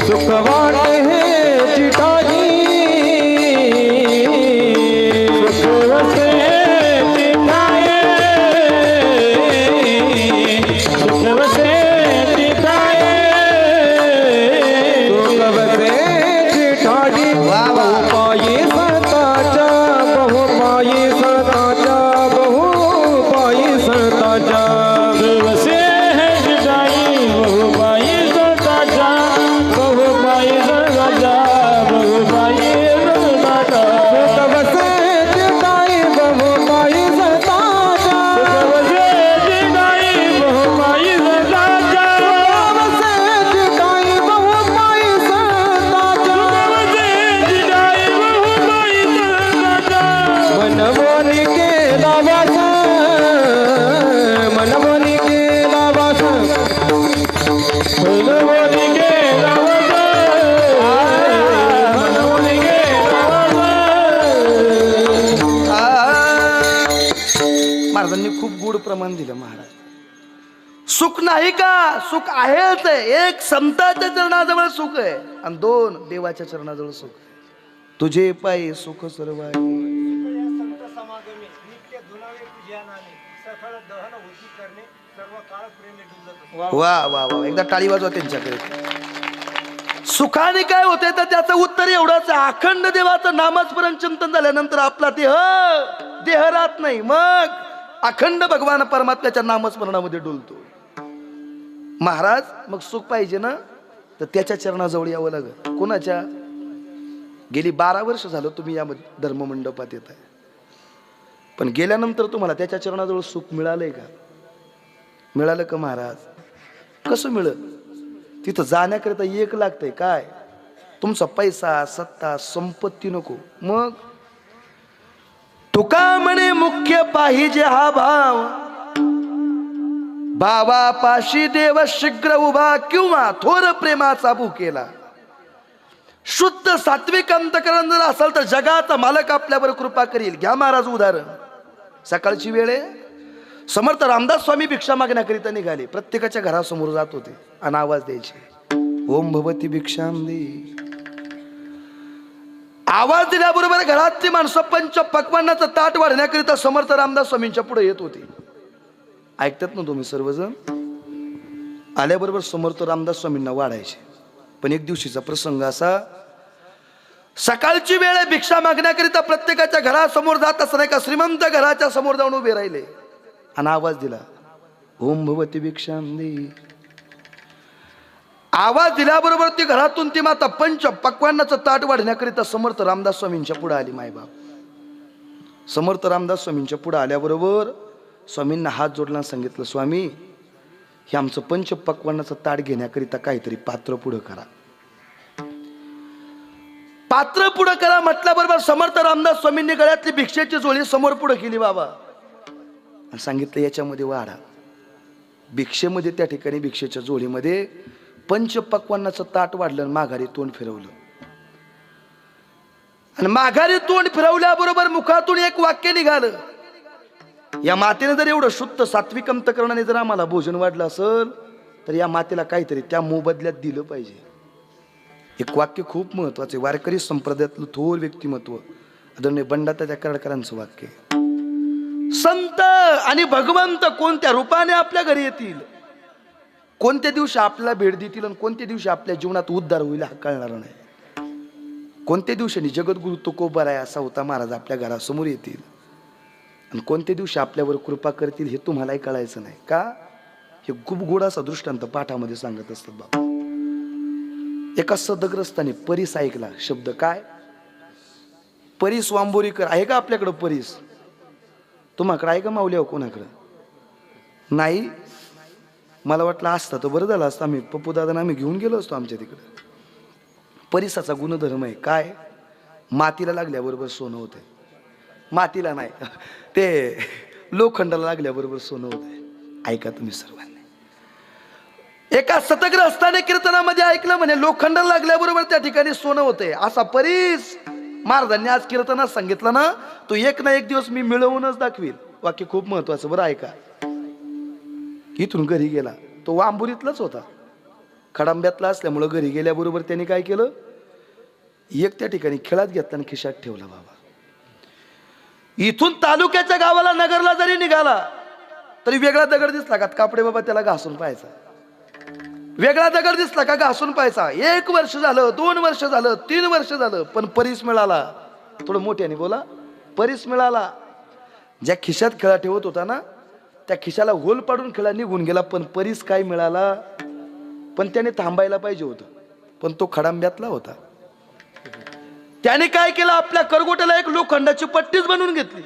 सुख वाटे हेची ठाई, सुख वसेची ठाई, सुख वसेची ठाई, सुख वसेची ठाई. वा वा. पायी सताच्या, बहु पायी सताच्या, बहु पायी सताच्या, वसे हेची ठाई, बहु पायी सताच्या, बहु पायी सताच्या, बहु पायी सताच्या, सुख वसेची ठाई, बहु पायी सताच्या, सुख वसेची ठाई, बहु पायी सताच्या, वसेची ठाई, बहु पायी सताच्या, सुख वसेची ठाई, बहु पायी सताच्या. खूप गोड प्रमाण दिलं महाराज. सुख नाही का? सुख आहेच. एक संतांच्या चरणाजवळ सुख आहे आणि दोन देवाच्या चरणाजवळ सुख आहे. तुझे पायी सुख सर्व आहे. संत समागमे नित्य धुनावे तुझ्या नामे सफळ दहन होती करणे सर्व काळ प्रेमे डुलत. वा वा वा, एकदा टाळी वाजवा त्यांच्याकडे. सुखाने काय होते तर त्याचं उत्तर एवढंच, अखंड देवाचं नामस्मरण चिंतन झाल्यानंतर आपला देह राहत नाही, मग अखंड भगवान परमात्म्याच्या नामस्मरणामध्ये डुलतो महाराज. मग सुख पाहिजे ना तर त्याच्या चरणाजवळ यावं लागेल. कोणाच्या? गेली 12 वर्ष झालं तुम्ही या धर्ममंडपात येत आहे, पण गेल्यानंतर तुम्हाला त्याच्या चरणाजवळ सुख मिळालंय का? मिळालं का महाराज? कसं मिळत? तिथं जाण्याकरिता एक लागतंय काय? तुमचा पैसा, सत्ता, संपत्ती नको. मग तुका म्हणे मुख्य पाहिजे हा भाव, भावापाशी देव शीघ्र उभा किंवा थोर प्रेमाचा भुकेला. शुद्ध सात्विक अंतकरण जर असेल तर जगाचा मालक आपल्यावर कृपा करील. घ्या महाराज उदाहरण. सकाळची वेळ आहे, समर्थ रामदास स्वामी भिक्षा मागण्याकरिता निघाले. प्रत्येकाच्या घरासमोर जात होते आणि आवाज द्यायचे, ओम भवती भिक्षाम दे. आवाज दिल्याबरोबर घरातली माणसं पंच पक्वान्नाचं ताट वाढण्याकरिता समर्थ रामदास स्वामींच्या पुढे येत होती. ऐकतात ना तुम्ही सर्वजण? आल्याबरोबर समर्थ रामदास स्वामींना वाढायचे. पण एक दिवशीचा प्रसंग असा, सकाळची वेळ आहे, भिक्षा मागण्याकरिता प्रत्येकाच्या घरासमोर जात असताना एका श्रीमंत घराच्या समोर जाऊन उभे राहिले आणि आवाज दिला, ओम भवती भिक्षाम दे. आवाज दिल्याबरोबर ती घरातून ती माता पंच पक्वान्नाचं ताट वाढण्याकरिता समर्थ रामदास स्वामींच्या पुढे आली. मायबाप समर्थ रामदास स्वामींच्या पुढे आल्याबरोबर स्वामींना हात जोडला, सांगितलं, स्वामी हे आमचं पंच पक्वान्नाचं ताट घेण्याकरिता काहीतरी पात्र पुढं करा. पात्र पुढं करा म्हटल्याबरोबर समर्थ रामदास स्वामींनी गळ्यातली भिक्षेची झोळी समोर पुढे केली बाबा आणि सांगितलं, याच्यामध्ये वाढा. भिक्षेमध्ये त्या ठिकाणी भिक्षेच्या झोळीमध्ये पंच पक्वान्नाचं ताट वाढलं आणि माघारी तोंड फिरवलं. आणि माघारी तोंड फिरवल्याबरोबर मुखातून एक वाक्य निघालं, या मातेने जर एवढं शुद्ध सात्विक अंतकरणाने जर आम्हाला भोजन वाढलं असेल तर या मातेला काहीतरी त्या मोबदल्यात दिलं पाहिजे. एक वाक्य खूप महत्वाचे, वारकरी संप्रदायातलं थोर व्यक्तिमत्व आदरणीय बंडातात्या कर्डकरांचं वाक्य. संत आणि भगवंत कोणत्या रूपाने आपल्या घरी येतील, कोणत्या दिवशी आपल्याला भेट देतील आणि कोणत्या दिवशी आपल्या जीवनात उद्धार होईल हा कळणार नाही. कोणत्या दिवशी जगद्गुरु तुकोबाराय सावता महाराज आपल्या घरासमोर येतील आणि कोणत्या दिवशी आपल्यावर कृपा करतील हे तुम्हालाही कळायचं नाही का? हे खूप गोडासा दृष्टांत पाठामध्ये सांगत असतात बाबा. एका सदग्रस्ताने परीस ऐकला. शब्द काय? परीस वांबोरीकर आहे का आपल्याकडं? परीस तुम्हाकडं आहे का माऊली? कोणाकडं नाही? मला वाटलं असतं तर बरं झालं असतं, आम्ही पप्पू दादा आम्ही घेऊन गेलो असतो आमच्या तिकडे. परिसाचा गुणधर्म आहे काय? मातीला लागल्याबरोबर सोनं होतंय. मातीला नाही, ते लोखंडाला लागल्याबरोबर सोनं होतंय. ऐका तुम्ही सर्वांनी. एका सतग्रस्ताने कीर्तनामध्ये ऐकलं, म्हणे लोखंडाला लागल्याबरोबर त्या ठिकाणी सोनं होतंय. असा परीस महाराजांनी आज कीर्तनात सांगितलं ना, तो एक ना एक दिवस मी मिळवूनच दाखवील. वाक्य खूप महत्वाचं, बरं ऐका. इथून घरी गेला, तो वांबुरीतलाच होता, खडांब्यातला असल्यामुळं घरी गेल्याबरोबर त्यांनी काय केलं, एक त्या ठिकाणी खेळात घेतला आणि खिशात ठेवला. बाबा इथून तालुक्याच्या गावाला नगरला जरी निघाला तरी वेगळा दगड दिसला का कापडे बाबा त्याला घासून पाहायचा. वेगळा दगड दिसला का घासून पाहायचा. 1 वर्ष झालं, 2 वर्ष झालं, 3 वर्ष झालं, पण परीस मिळाला. थोडं मोठ्याने बोला. परीस मिळाला. ज्या खिशात खेळा ठेवत होता ना त्या खिशाला होल पाडून खेळा निघून गेला, पण परीस काय मिळाला. पण त्याने थांबायला पाहिजे होतं, पण तो खडांब्यातला होता. त्याने काय केलं, आपल्या करगोट्याला एक लोखंडाची पट्टीच बनवून घेतली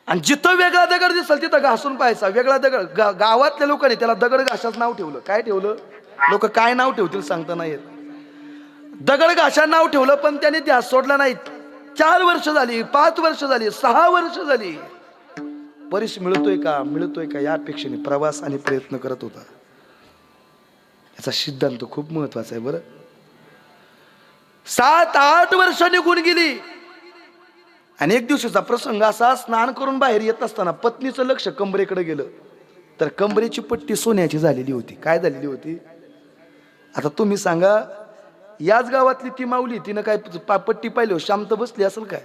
आणि जिथं वेगळा दगड दिसल तिथं घासून पाहायचा. वेगळा दगड, गावातल्या लोकांनी त्याला दगड घाशाच नाव ठेवलं. काय ठेवलं? लोक काय नाव ठेवतील सांगता नाही येत. दगड घाशा नाव ठेवलं, पण त्याने ध्यास सोडला नाही. 4 वर्ष झाली, 5 वर्ष झाली, 6 वर्ष झाली. परीस मिळतोय का मिळतोय का या अपेक्षेने प्रवास आणि प्रयत्न करत होता. याचा सिद्धांत खूप महत्वाचा आहे. बरं 7-8 वर्ष निघून गेली. आणि एक दिवशीचा प्रसंग असा, स्नान करून बाहेर येत असताना पत्नीचं लक्ष कंबरेकडे गेलं, तर कंबरेची पट्टी सोन्याची झालेली होती. काय झालेली होती? आता तुम्ही सांगा, याच गावातली ती माऊली, तिनं काय पट्टी पाहिली शांत बसली असेल काय?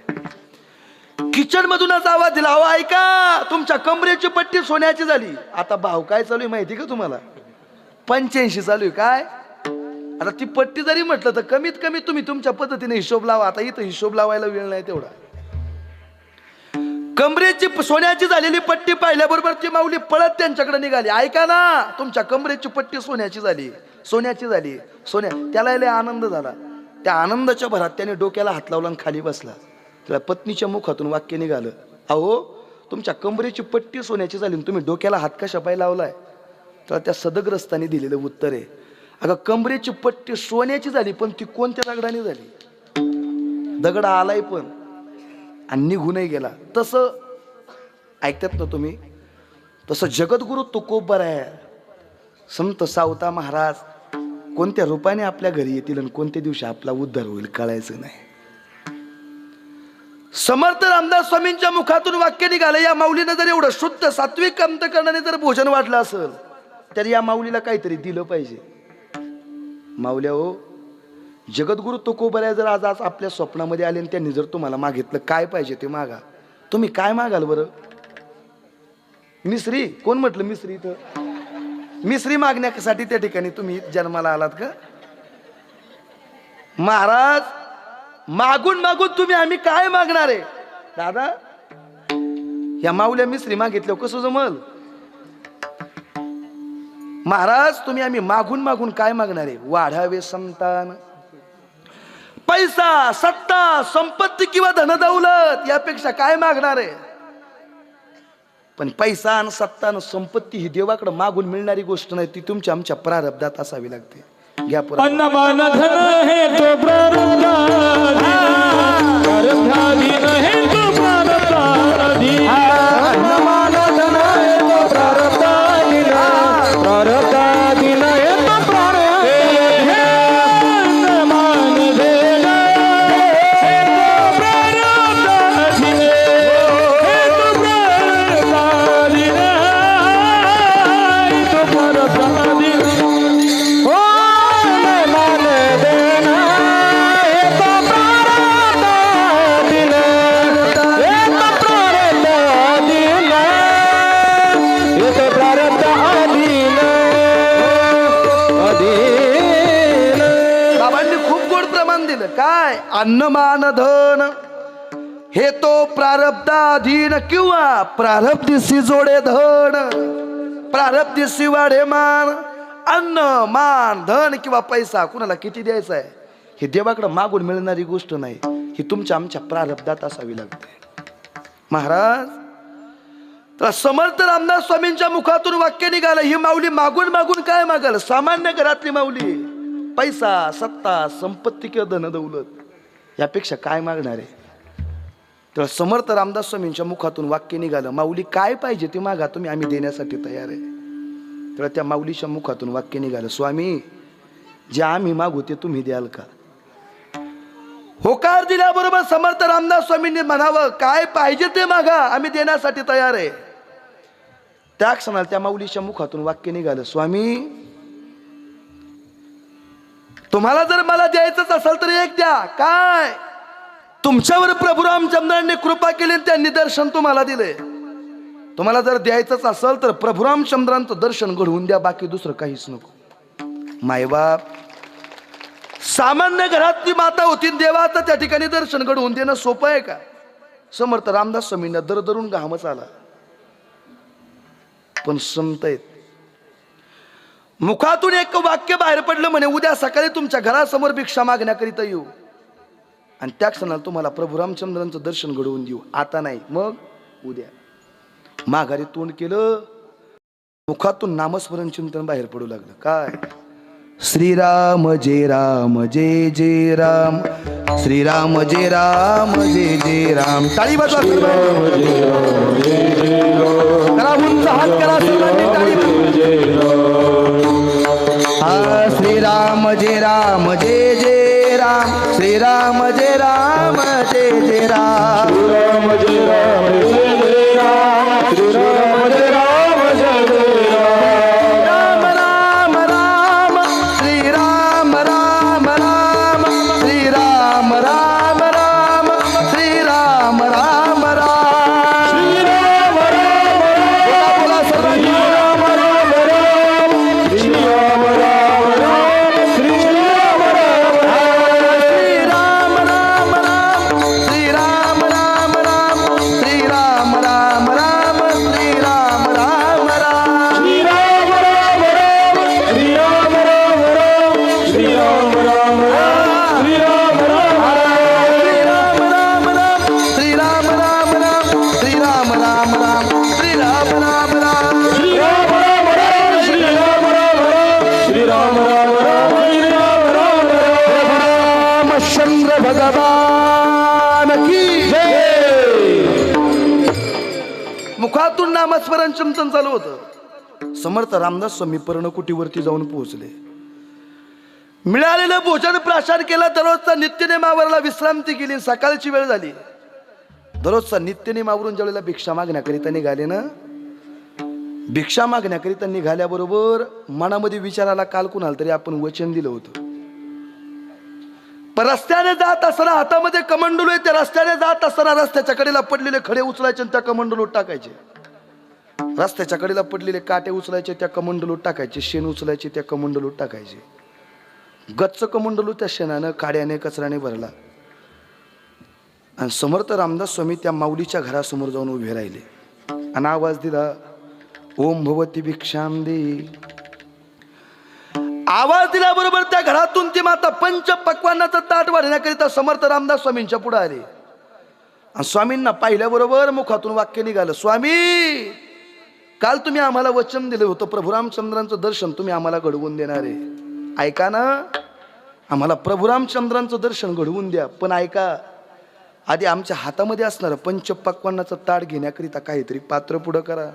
किचन मधूनच आवाज दिला, अहो ऐका, तुमच्या कंबरेची पट्टी सोन्याची झाली. आता भाव काय चालू आहे माहिती का तुम्हाला? 85 चालू आहे. काय? आता ती पट्टी जरी म्हटलं तर कमीत कमी तुम्ही तुमच्या पद्धतीने हिशोब लावा. आता इथं हिशोब लावायला वेळ नाही तेवढा. कमरेची सोन्याची झालेली पट्टी पाहिल्याबरोबर ती माऊली पळत त्यांच्याकडे निघाली. ऐका ना, तुमच्या कमरेची पट्टी सोन्याची झाली, सोन्याची झाली, सोन्या. त्याला लय आनंद झाला. त्या आनंदाच्या भरात त्याने डोक्याला हात लावला आणि खाली बसला. त्याला पत्नीच्या मुखातून वाक्य निघालं, अहो तुमच्या कमरेची पट्टी सोन्याची झाली, तुम्ही डोक्याला हात कशा पाय लावलाय? तर त्या सदग्रस्ताने दिलेलं उत्तर आहे, अगं कमरेची पट्टी सोन्याची झाली, पण ती कोणत्या दगडाने झाली? दगड आलाय पण आणि निघूनही गेला. तसं ऐकतात ना तुम्ही, तसं जगद्गुरु तुकोबर आहे, संत सावता महाराज कोणत्या रूपाने आपल्या घरी येतील आणि कोणत्या दिवशी आपला उद्धार होईल कळायचं नाही. समर्थ रामदास स्वामींच्या मुखातून वाक्य निघालं, या माऊलीनं जर एवढं शुद्ध सात्विक अंतकरणाने जर भोजन वाढलं असेल तर या माऊलीला काहीतरी दिलं पाहिजे. माऊल्या हो, जगद्गुरु तुकोबऱ्या जर आज आपल्या स्वप्नामध्ये आले आणि त्यांनी जर तुम्हाला मागितलं काय पाहिजे ते मागा, तुम्ही काय मागाल बरं? मिसरी? कोण म्हटलं मिसरी? तर मिसरी मागण्यासाठी त्या ठिकाणी तुम्ही जन्माला आलात का? महाराज, मागून मागून तुम्ही आम्ही काय मागणार आहे? दादा, या माऊल्या मिसरी मागितल्या कसं जमल? महाराज, तुम्ही आम्ही मागून मागून काय मागणार आहे? वाढावे संतान, पैसा, सत्ता, संपत्ती किंवा धनदौलत, यापेक्षा काय मागणार आहे? पण पैसा आणि सत्ता आणि संपत्ती ही देवाकडे मागून मिळणारी गोष्ट नाही, ती तुमच्या आमच्या प्रारब्धात असावी लागते. घ्या पुरा. अन्नमान धन है तो प्रारब्धाधीन है तो प्रारब्धाधीन. अन्नमान धन है तो प्रारब्धाधीन, प्रारब्धाधीन है तो प्रारब्धाधीन. अन्नमान धन है तो प्रारब्धाधीन, है तो प्रारब्धाधीन, है तो प्रारब्धाधीन. हो काय? अन्नमान धन हे तो प्रारब्धाधीन किंवा प्रारब्धीशी जोडे धन, प्रारब्धीशी वाढे मान. अन्न, मान, धन किंवा पैसा कुणाला किती द्यायचा आहे हे देवाकडे मागून मिळणारी गोष्ट नाही, ही तुमच्या आमच्या प्रारब्धात असावी लागते. महाराज, तर समर्थ रामदास स्वामींच्या मुखातून वाक्य निघालं, ही माऊली मागून मागून काय मागाल? सामान्य घरातली माऊली पैसा, सत्ता, संपत्ती किंवा धनदौलत यापेक्षा काय मागणार आहे? तर समर्थ रामदास स्वामींच्या मुखातून वाक्य निघालं, माऊली काय पाहिजे ते मागा, तुम्ही आम्ही देण्यासाठी तयार आहे. तर त्या माऊलीच्या मुखातून वाक्य निघालं, स्वामी जे आम्ही मागू ते तुम्ही द्याल का? होकार दिल्याबरोबर समर्थ रामदास स्वामींनी म्हणावं, काय पाहिजे ते मागा, आम्ही देण्यासाठी तयार आहे. त्या क्षणाला त्या माऊलीच्या मुखातून वाक्य निघालं, स्वामी तुम्हाला जर मला द्यायचंच असेल तर एक द्या. काय? तुमच्यावर प्रभू रामचंद्रांनी कृपा केली, त्यांनी दर्शन तुम्हाला दिले. तुम्हाला जर द्यायचंच असेल तर प्रभू रामचंद्रांचं दर्शन घडवून द्या, बाकी दुसरं काहीच नको. मायबाप, सामान्य घरातली माता होती, देवाचं त्या ठिकाणी दर्शन घडवून देणं सोपं आहे का? समर्थ रामदास स्वामींना दरदरून घामच आला, पण संत आहेत. मुखातून एक वाक्य बाहेर पडलं, म्हणे उद्या सकाळी तुमच्या घरासमोर भिक्षा मागण्याकरिता येऊ आणि त्या क्षणाला तुम्हाला प्रभू रामचंद्रांचं दर्शन घडवून देऊ. आता नाही, मग उद्या. माघारी तोंड केलं, मुखातून नामस्मरण चिंतन बाहेर पडू लागलं. काय? श्रीराम जय राम जय जय राम, श्रीराम जय राम जय जय राम. टाळी वाजवा सर्वांनी, करा उंच हात करा सर्वांनी, टाळी वाजवा. श्रीराम जय राम जय जय राम, श्रीराम जय राम जय जय राम. नामस्मरण चिंतन चालू होतं. समर्थ रामदास स्वामी पर्णकुटीवरती जाऊन पोहोचले. मिळालेलं भोजन प्राशन केलं. दररोजचा नित्यनेमावरला विश्रांती केली. सकाळची वेळ झाली. दररोजचा नित्यनेमावरून ज्यावेळेला भिक्षा मागण्याकरिता निघाले ना, भिक्षा मागण्याकरिता निघाल्याबरोबर मनामध्ये विचाराला काल कुणाला तरी आपण वचन दिलं होतं. पण रस्त्याने जात असताना हातामध्ये कमंडलू आहे. त्या रस्त्याने जात असताना रस्त्याच्या कडेला पडलेले खडे उचलायचे आणि त्या कमंडलूत टाकायचे. रस्त्याच्या कडेला पडलेले काटे उचलायचे, त्या कमंडलूत टाकायचे. शेण उचलायचे, त्या कमंडलूत टाकायचे. गच्च कमंडलू त्या शेणानं काड्याने कचऱ्याने भरला. आणि समर्थ रामदास स्वामी त्या माऊलीच्या घरासमोर जाऊन उभे राहिले आणि आवाज दिला, ओम भगवती भिक्षाम दे. आवाज दिल्याबरोबर त्या घरातून ती माता पंच पक्वान्नाचं ताट वाढण्याकरिता समर्थ रामदास स्वामींच्या पुढे आले. आणि स्वामींना पाहिल्याबरोबर मुखातून वाक्य निघालं, स्वामी काल तुम्ही आम्हाला वचन दिलं होतं, प्रभू रामचंद्रांचं दर्शन तुम्ही आम्हाला घडवून देणार आहे. ऐका ना, आम्हाला प्रभू रामचंद्रांचं दर्शन घडवून द्या, पण ऐका, आधी आमच्या हातामध्ये असणारं पंच पक्वान्नाचं ताट घेण्याकरिता काहीतरी पात्र पुढं करा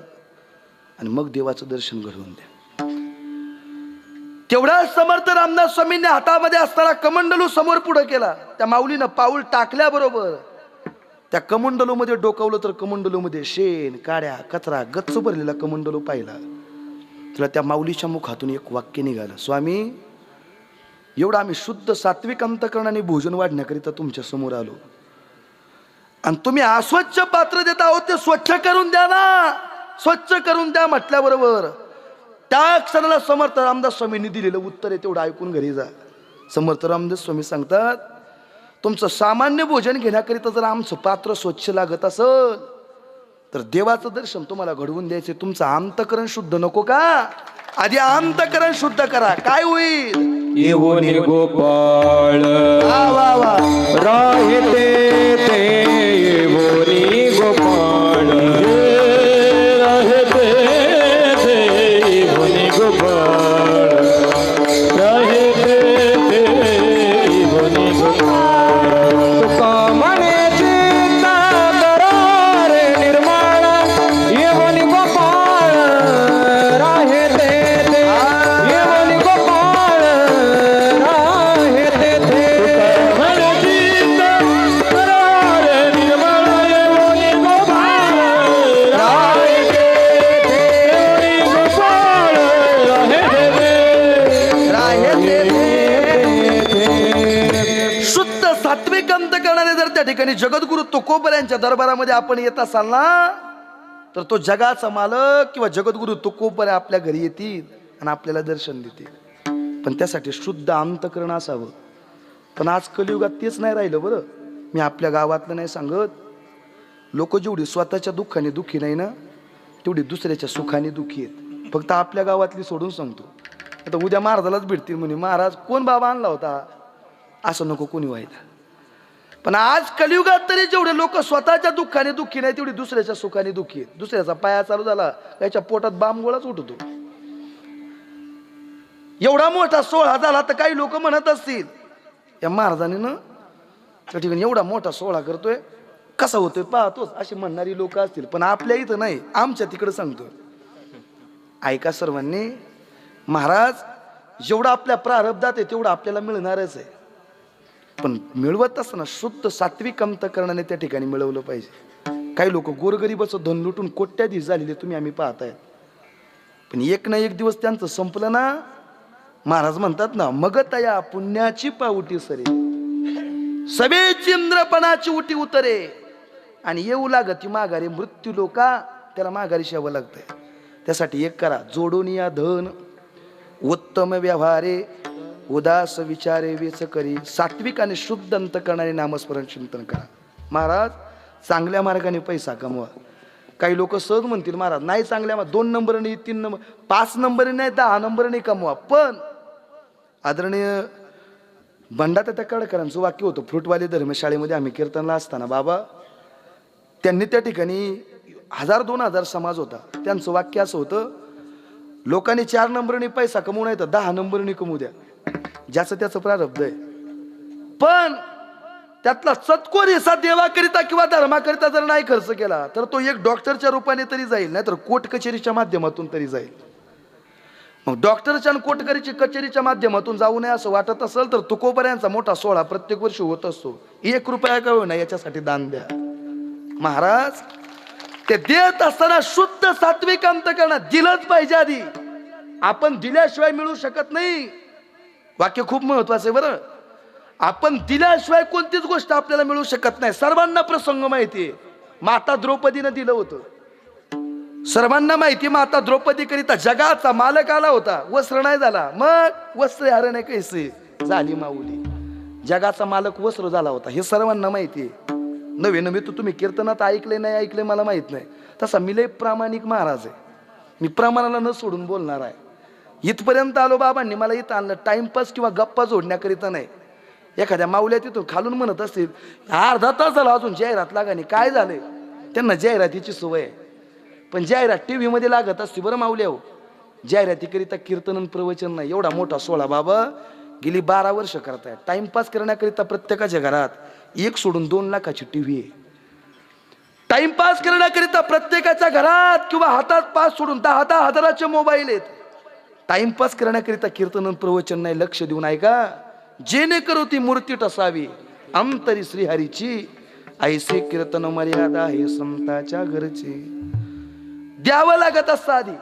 आणि मग देवाचं दर्शन घडवून द्या. तेवढा समर्थ रामदास स्वामींनी हातामध्ये असताना कमंडलू समोर पुढे केला. त्या माऊलीनं पाऊल टाकल्याबरोबर त्या कमंडलू मध्ये डोकावलं तर कमंडलू मध्ये शेण, काड्या, कचरा गच्च भरलेला कमंडलू पाहिला. तुला त्या माऊलीच्या मुखातून एक वाक्य निघालं, स्वामी एवढं आम्ही शुद्ध सात्विक अंतकरणाने भोजन वाढण्याकरिता तुमच्या समोर आलो आणि तुम्ही अस्वच्छ पात्र देता आहोत, ते स्वच्छ करून द्या ना, स्वच्छ करून द्या म्हटल्याबरोबर त्या क्षणाला समर्थ रामदास स्वामींनी दिलेलं उत्तर आहे तेवढं ऐकून घरी जा. समर्थ रामदास स्वामी सांगतात, तुमचं सामान्य भोजन घेण्याकरिता जर आमचं पात्र स्वच्छ लागत असेल तर देवाचं दर्शन तुम्हाला घडवून द्यायचे. तुमचं अंतकरण शुद्ध नको का? आधी अंतकरण शुद्ध करा, काय होईल? येऊन गोपाळ वा वा वा, राहते ते येऊन गोपाळ राहते ते येऊन गोपाळ राहते ते येऊन गोपाळ. तुका म्हणे चित्ता करार निर्माण येऊन गोपाळ राहते ते येऊन गोपाळ राहते ते. तुका म्हणे चित्ता करार निर्माण येऊन गोपाळ राहते ते येऊन गोपाळ राहते ते. शुद्ध सात्विक अंतकरणाने जर त्या ठिकाणी जगद्गुरु तुकोबर यांच्या दरबारामध्ये आपण येत असाल ना, तर तो जगाचा मालक किंवा जगद्गुरु तुकोबर आपल्या घरी येतील आणि आपल्याला दर्शन देतील. पण त्यासाठी शुद्ध अंतकरण असावं. पण आज कलियुगात तेच नाही राहिलं बरं. मी आपल्या गावातलं नाही सांगत, लोक जेवढी स्वतःच्या दुःखाने दुःखी नाही ना, तेवढी दुसऱ्याच्या सुखाने दुःखी आहेत. फक्त आपल्या गावातली सोडून सांगतो. आता उद्या महाराजालाच भेटतील म्हणे, महाराज कोण बाबा आणला होता, असं नको कोणी व्हायला. पण आज कलियुगात तरी जेवढे लोक स्वतःच्या दुःखाने दुःखी नाही, तेवढी दुसऱ्याच्या सुखाने दुःखी आहेत. दुसऱ्याचा पाया चालू झाला त्याच्या पोटात बांब गोळाच उठतो. एवढा मोठा सोहळा झाला तर काही लोक म्हणत असतील, या महाराजांनी ना त्या ठिकाणी एवढा मोठा सोहळा करतोय, कसा होतोय पाहतोच, अशी म्हणणारी लोक असतील. पण आपल्या इथं नाही, आमच्या तिकडे सांगतो. ऐका सर्वांनी, महाराज जेवढं आपल्या प्रारब्धात आहे तेवढं आपल्याला मिळणारच आहे. पण मिळवत असताना शुद्ध सात्विक अंतकरणाने त्या ठिकाणी मिळवलं पाहिजे. काही लोक गोरगरिबाचं धन लुटून कोट्याधीश झालेले तुम्ही आम्ही पाहताय. पण एक ना एक दिवस त्यांचं संपलं ना, महाराज म्हणतात ना, मग तया पुण्याची पाऊटी सरे, सभेची इंद्रपणाची उटी उतरे आणि येऊ लागती माघारी मृत्यू लोका. त्याला माघारी शेवावं लागतंय. त्यासाठी एक करा, जोडून या धन उत्तम व्यवहारे उदास विचारे वेच करी, सात्विक आणि शुद्ध अंतकरणाने नामस्मरण चिंतन करा. महाराज चांगल्या मार्गाने पैसा कमवा. काही लोक सहज म्हणतील, महाराज नाही चांगल्या 2 नंबरने 3 नंबर 5 नंबरने नाही 10 नंबरने कमवा. पण आदरणीय बंडात त्या कडकरांचं वाक्य होतं, फ्रूटवाले धर्मशाळेमध्ये आम्ही कीर्तनला असताना, बाबा त्यांनी त्या ठिकाणी 1000-2000 समाज होता. त्यांचं वाक्य असं होतं, लोकांनी 4 नंबरने पैसा कमवू नाही तर 10 नंबरने कमवू द्या, ज्याचं त्याचं प्रारब्ध आहे. पण त्यातला चतकोर हिस्सा देवाकरिता किंवा धर्माकरिता जर नाही खर्च केला तर तो एक डॉक्टरच्या रूपाने तरी जाईल, नाहीतर कोर्ट कचेरीच्या माध्यमातून तरी जाईल. मग डॉक्टरच्या आणि कोर्ट कचेरीच्या माध्यमातून जाऊ नये असं वाटत असेल तर तुकोबऱ्यांचा मोठा सोहळा प्रत्येक वर्षी होत असतो. 1 रुपया का होईना याच्यासाठी दान द्या. महाराज ते देत असताना शुद्ध सात्विक अंतकरण दिलंच पाहिजे. आधी आपण दिल्याशिवाय मिळू शकत नाही. वाक्य खूप महत्वाचं आहे बरं. आपण दिल्याशिवाय कोणतीच गोष्ट आपल्याला मिळू शकत नाही. सर्वांना प्रसंग माहितीये, माता द्रौपदीनं दिलं होतं. सर्वांना माहिती, माता द्रौपदी करिता जगाचा मालक आला होता, वस्त्र नाही झाला. मग वस्त्र हरण कैसे झाली माऊली. जगाचा मालक वस्त्र झाला होता हे सर्वांना माहिती आहे. नवे नवे तुम्ही कीर्तनात ऐकले नाही ऐकले मला माहित नाही. तसा मी लय प्रामाणिक महाराज आहे. मी प्रमाणाला न सोडून बोलणार आहे. इथपर्यंत आलो बाबांनी मला इथं आणलं टाइमपास किंवा गप्पा जोडण्याकरिता नाही. एखाद्या माऊल्या तिथून खालून म्हणत असतील अर्धा तास झाला अजून जाहिरात लागानी, काय झालंय. त्यांना जाहिरातीची सवय आहे. पण जाहिरात टीव्ही मध्ये लागत असते बरं माऊल्या हो. जाहिरातीकरिता कीर्तन आणि प्रवचन नाही. एवढा मोठा सोहळा बाबा गेली 12 वर्ष करतायत. टाइमपास करण्याकरिता प्रत्येकाच्या घरात 1 सोडून 2 लाखाची टीव्ही आहे. टाइमपास करण्याकरिता प्रत्येकाच्या घरात किंवा हातात 5 सोडून 10 हजाराचे मोबाईल आहेत. टाइमपास करण्याकरिता कीर्तन आणि प्रवचन नाही. लक्ष देऊन ऐका. जेणेकरू ती मूर्ती टसावी अंतरी श्रीहरीची, ऐसे कीर्तन मर्यादा हे संताच्या घरची. द्यावं लागत असतं आधी.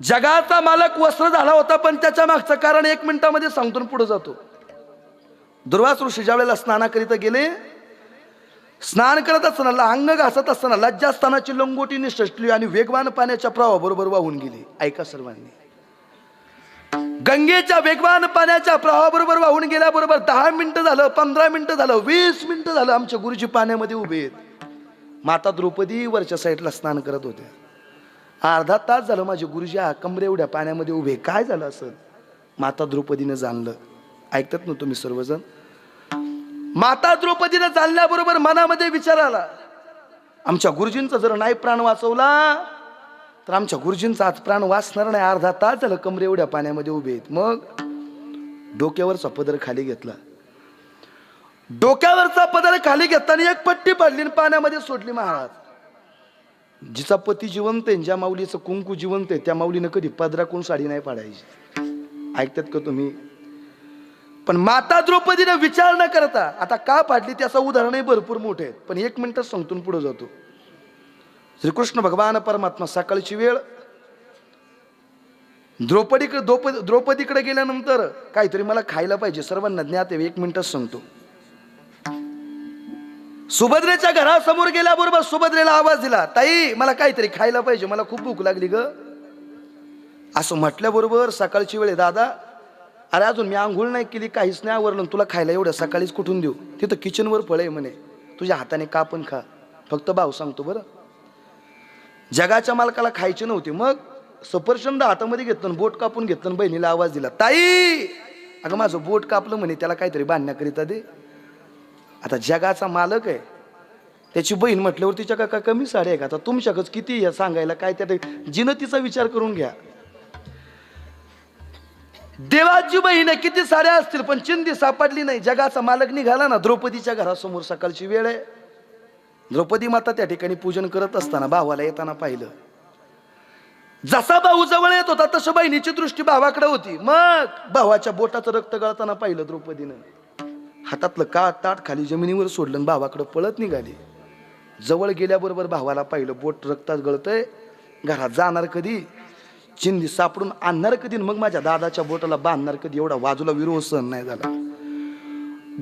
जगाचा मालक वस्त्र झाला होता, पण त्याच्या मागचं कारण 1 मिनिटामध्ये सांगतो पुढे जातो. दुर्वास ऋषी ज्या वेळेला स्नानाकरिता गेले, स्नान करत असताना अंग घासत असताना लज्जास्थानाची लंगोटी निसटली आणि वेगवान पाण्याच्या प्रवाहाबरोबर वाहून गेली. ऐका सर्वांनी, गंगेच्या वेगवान पाण्याच्या प्रवाहाबरोबर वाहून गेल्याबरोबर 10 मिनिटं झालं, 15 मिनिटं झालं, 20 मिनिटं झालं, आमचे गुरुजी पाण्यामध्ये उभे आहेत. माता द्रौपदी वरच्या साईडला स्नान करत होत्या. अर्धा तास झालं माझे गुरुजी कमरे एवढ्या पाण्यामध्ये उभे. काय झालं असं माता द्रौपदीने जाणलं. ऐकतात ना तुम्ही सर्वजण. माता द्रौपदीने जाणल्याबरोबर मनामध्ये विचार आला, आमच्या गुरुजींचा जर नाही प्राण वाचवला तर आमच्या गुरुजींचा आज प्राण वाचणार नाही. अर्धा तास झालं कमरे एवढ्या पाण्यामध्ये उभे आहेत. मग डोक्यावरचा पदर खाली घेतला. डोक्यावरचा पदर खाली घेताना एक पट्टी पडली आणि पाण्यामध्ये सोडली. महाराज जिचा पती जिवंत आहे, ज्या माऊलीचं कुंकू जिवंत आहे, त्या माऊलीनं कधी पदराकडून साडी नाही पाडायची. ऐकतात का तुम्ही. पण माता द्रौपदीने विचार न करता आता का पाडली त्याचं उदाहरणही भरपूर मोठे आहेत, पण 1 मिनिटच सांगतून पुढे जातो. श्रीकृष्ण भगवान परमात्मा सकाळची वेळ द्रौपदीकडे गेल्यानंतर काहीतरी मला खायला पाहिजे, सर्वांना ज्ञात आहे. 1 मिनिटच सांगतो. सुभद्रेच्या घरासमोर गेल्याबरोबर सुभद्रेला आवाज दिला, ताई मला काहीतरी खायला पाहिजे, मला खूप भूक लागली ग. असं म्हटल्याबरोबर सकाळची वेळ, दादा अरे अजून मी आंघोळ नाही केली, काहीच नाही आवरलं, तुला खायला एवढं सकाळीच कुठून देऊ. तिथं किचनवर फळ आहे म्हणे, तुझ्या हाताने कापून खा. फक्त भाव सांगतो बरं, जगाच्या मालकाला खायचे नव्हते. मग सफरचंद हातामध्ये घेतलं, बोट कापून घेतलं, बहिणीला आवाज दिला, ताई अगं माझं बोट कापलं म्हणे, त्याला काहीतरी बांधण्याकरिता दे. आता जगाचा मालक आहे, त्याची बहीण म्हटल्यावर तिच्या का कमी साड्या आहे का. आता तुमच्याकडे किती या सांगायला काय, त्यात जिनतीचा विचार करून घ्या. देवाची बहीण आहे, किती साड्या असतील पण चिंधी सापडली नाही. जगाचा मालक निघाला ना. द्रौपदीच्या घरासमोर सकाळची वेळ आहे. द्रौपदी माता त्या ठिकाणी पूजन करत असताना भावाला येताना पाहिलं. जसा भाऊ जवळ येत होता तसं बहिणीची दृष्टी भावाकडे होती. मग भावाच्या बोटाचं रक्त गळताना पाहिलं द्रौपदीनं. हातातलं ताट खाली जमिनीवर सोडलं आणि भावाकडे पळत निघाली. जवळ गेल्याबरोबर भावाला पाहिलं, बोट रक्तात गळतंय. घरात जाणार कधी, चिंधी सापडून आणणार कधी, मग माझ्या दादाच्या बोटाला बांधणार कधी. एवढा बाजूला विरोध सहन नाही झाला.